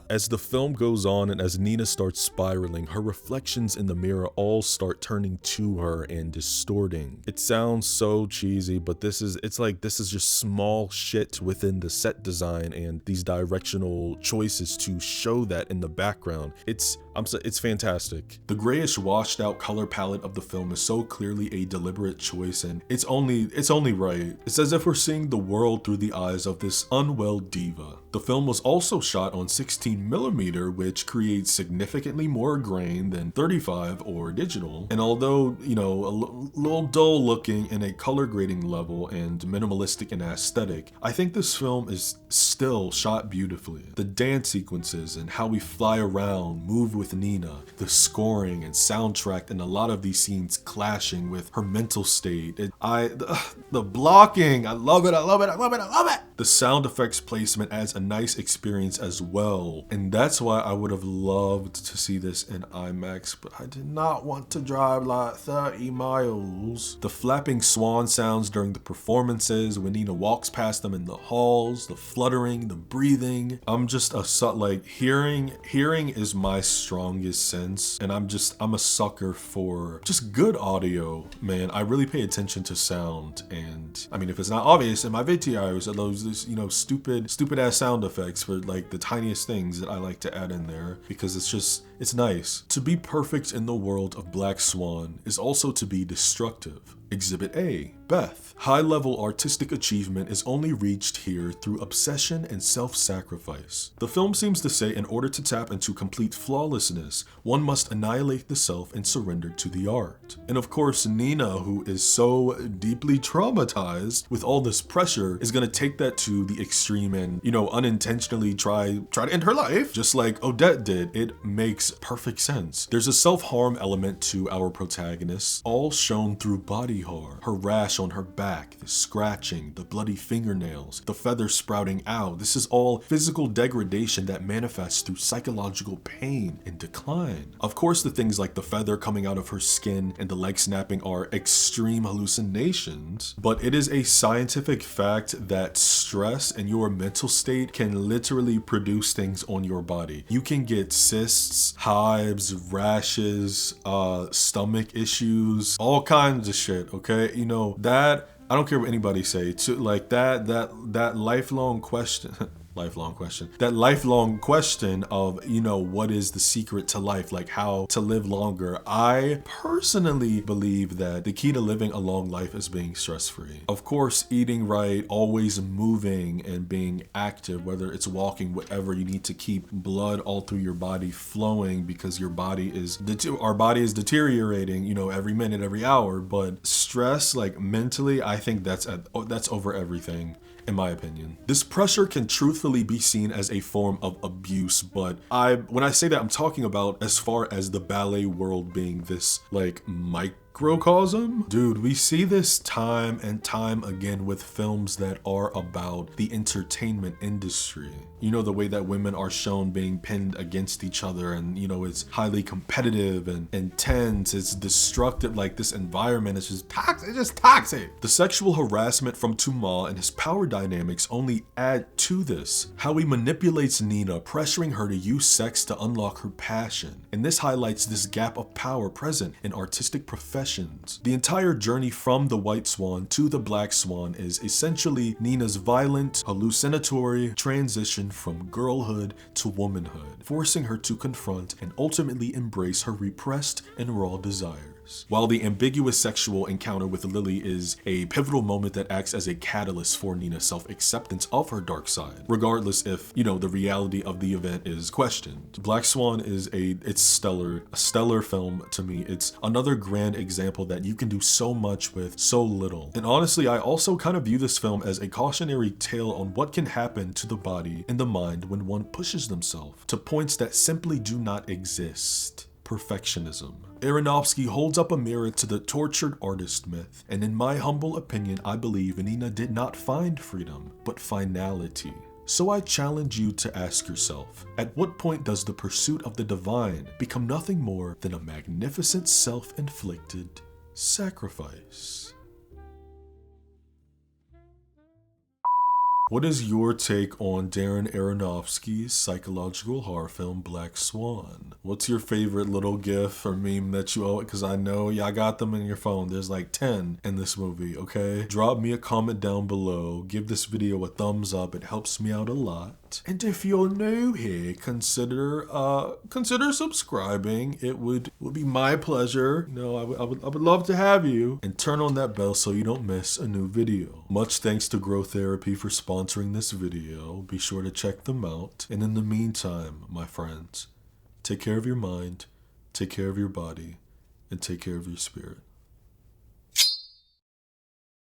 As the film goes on and as Nina starts spiraling, her reflections in the mirror all start turning to her and distorting. It sounds so cheesy, but this is just small shit within the set design and these directional choices to show that in the background. It's fantastic. The grayish washed out color palette of the film is so clearly a deliberate choice, and it's only right. It's as if we're seeing the world through the eyes of this unwell diva. The film was also shot on 16mm, which creates significantly more grain than 35 or digital. And although, you know, a little dull looking in a color grading level and minimalistic in aesthetic, I think this film is still shot beautifully. The dance sequences and how we fly around, move with Nina, the scoring and soundtrack, and a lot of these scenes clashing with her mental state. The blocking, I love it. The sound effects placement adds a nice experience as well, and that's why I would have loved to see this in IMAX, but I did not want to drive like 30 miles. The flapping swan sounds during the performances when Nina walks past them in the halls, the fluttering, the breathing. I'm just hearing is my strongest sense, and I'm a sucker for just good audio, man. I really pay attention to sound, and I mean, if it's not obvious in my videos, those, you know, stupid ass sound effects for like the tiniest things that I like to add in there, because it's nice. To be perfect in the world of Black Swan is also to be destructive. Exhibit A, Beth. High-level artistic achievement is only reached here through obsession and self-sacrifice. The film seems to say in order to tap into complete flawlessness, one must annihilate the self and surrender to the art. And of course, Nina, who is so deeply traumatized with all this pressure, is gonna take that to the extreme and, you know, unintentionally try to end her life, just like Odette did. It makes perfect sense. There's a self-harm element to our protagonist, all shown through body horror. Her rash on her back, the scratching, the bloody fingernails, the feathers sprouting out. This is all physical degradation that manifests through psychological pain and decline. Of course, the things like the feather coming out of her skin and the leg snapping are extreme hallucinations, but it is a scientific fact that stress and your mental state can literally produce things on your body. You can get cysts, hives, rashes, stomach issues, all kinds of shit, okay? You know, that, I don't care what anybody say, to like that lifelong question, that lifelong question of, you know, what is the secret to life, like how to live longer. I personally believe that the key to living a long life is being stress-free. Of course, eating right, always moving and being active, whether it's walking, whatever, you need to keep blood all through your body flowing, because our body is deteriorating, you know, every minute, every hour. But stress, like mentally, I think that's over everything. in my opinion. This pressure can truthfully be seen as a form of abuse, but when I say that, I'm talking about as far as the ballet world being this like microcosm. Dude, we see this time and time again with films that are about the entertainment industry. You know, the way that women are shown being pinned against each other, and you know, it's highly competitive and intense, it's destructive. Like, this environment is just toxic, it's just toxic. The sexual harassment from Tuma and his power dynamics only add to this. How he manipulates Nina, pressuring her to use sex to unlock her passion. And this highlights this gap of power present in artistic professions. The entire journey from the white swan to the black swan is essentially Nina's violent, hallucinatory transition from girlhood to womanhood, forcing her to confront and ultimately embrace her repressed and raw desires. While the ambiguous sexual encounter with Lily is a pivotal moment that acts as a catalyst for Nina's self-acceptance of her dark side, regardless if, you know, the reality of the event is questioned. Black Swan is a stellar film to me. It's another grand example that you can do so much with so little. And honestly, I also kind of view this film as a cautionary tale on what can happen to the body and the mind when one pushes themselves to points that simply do not exist. Perfectionism. Aronofsky holds up a mirror to the tortured artist myth, and in my humble opinion, I believe Nina did not find freedom, but finality. So I challenge you to ask yourself, at what point does the pursuit of the divine become nothing more than a magnificent self-inflicted sacrifice? What is your take on Darren Aronofsky's psychological horror film Black Swan? What's your favorite little gif or meme that you owe it? Because I know y'all got them in your phone. There's like 10 in this movie, okay? Drop me a comment down below. Give this video a thumbs up. It helps me out a lot. And if you're new here, consider subscribing. It would be my pleasure. You know, I would love to have you. And turn on that bell so you don't miss a new video. Much thanks to Grow Therapy for sponsoring this video. Be sure to check them out. And in the meantime, my friends, take care of your mind, take care of your body, and take care of your spirit.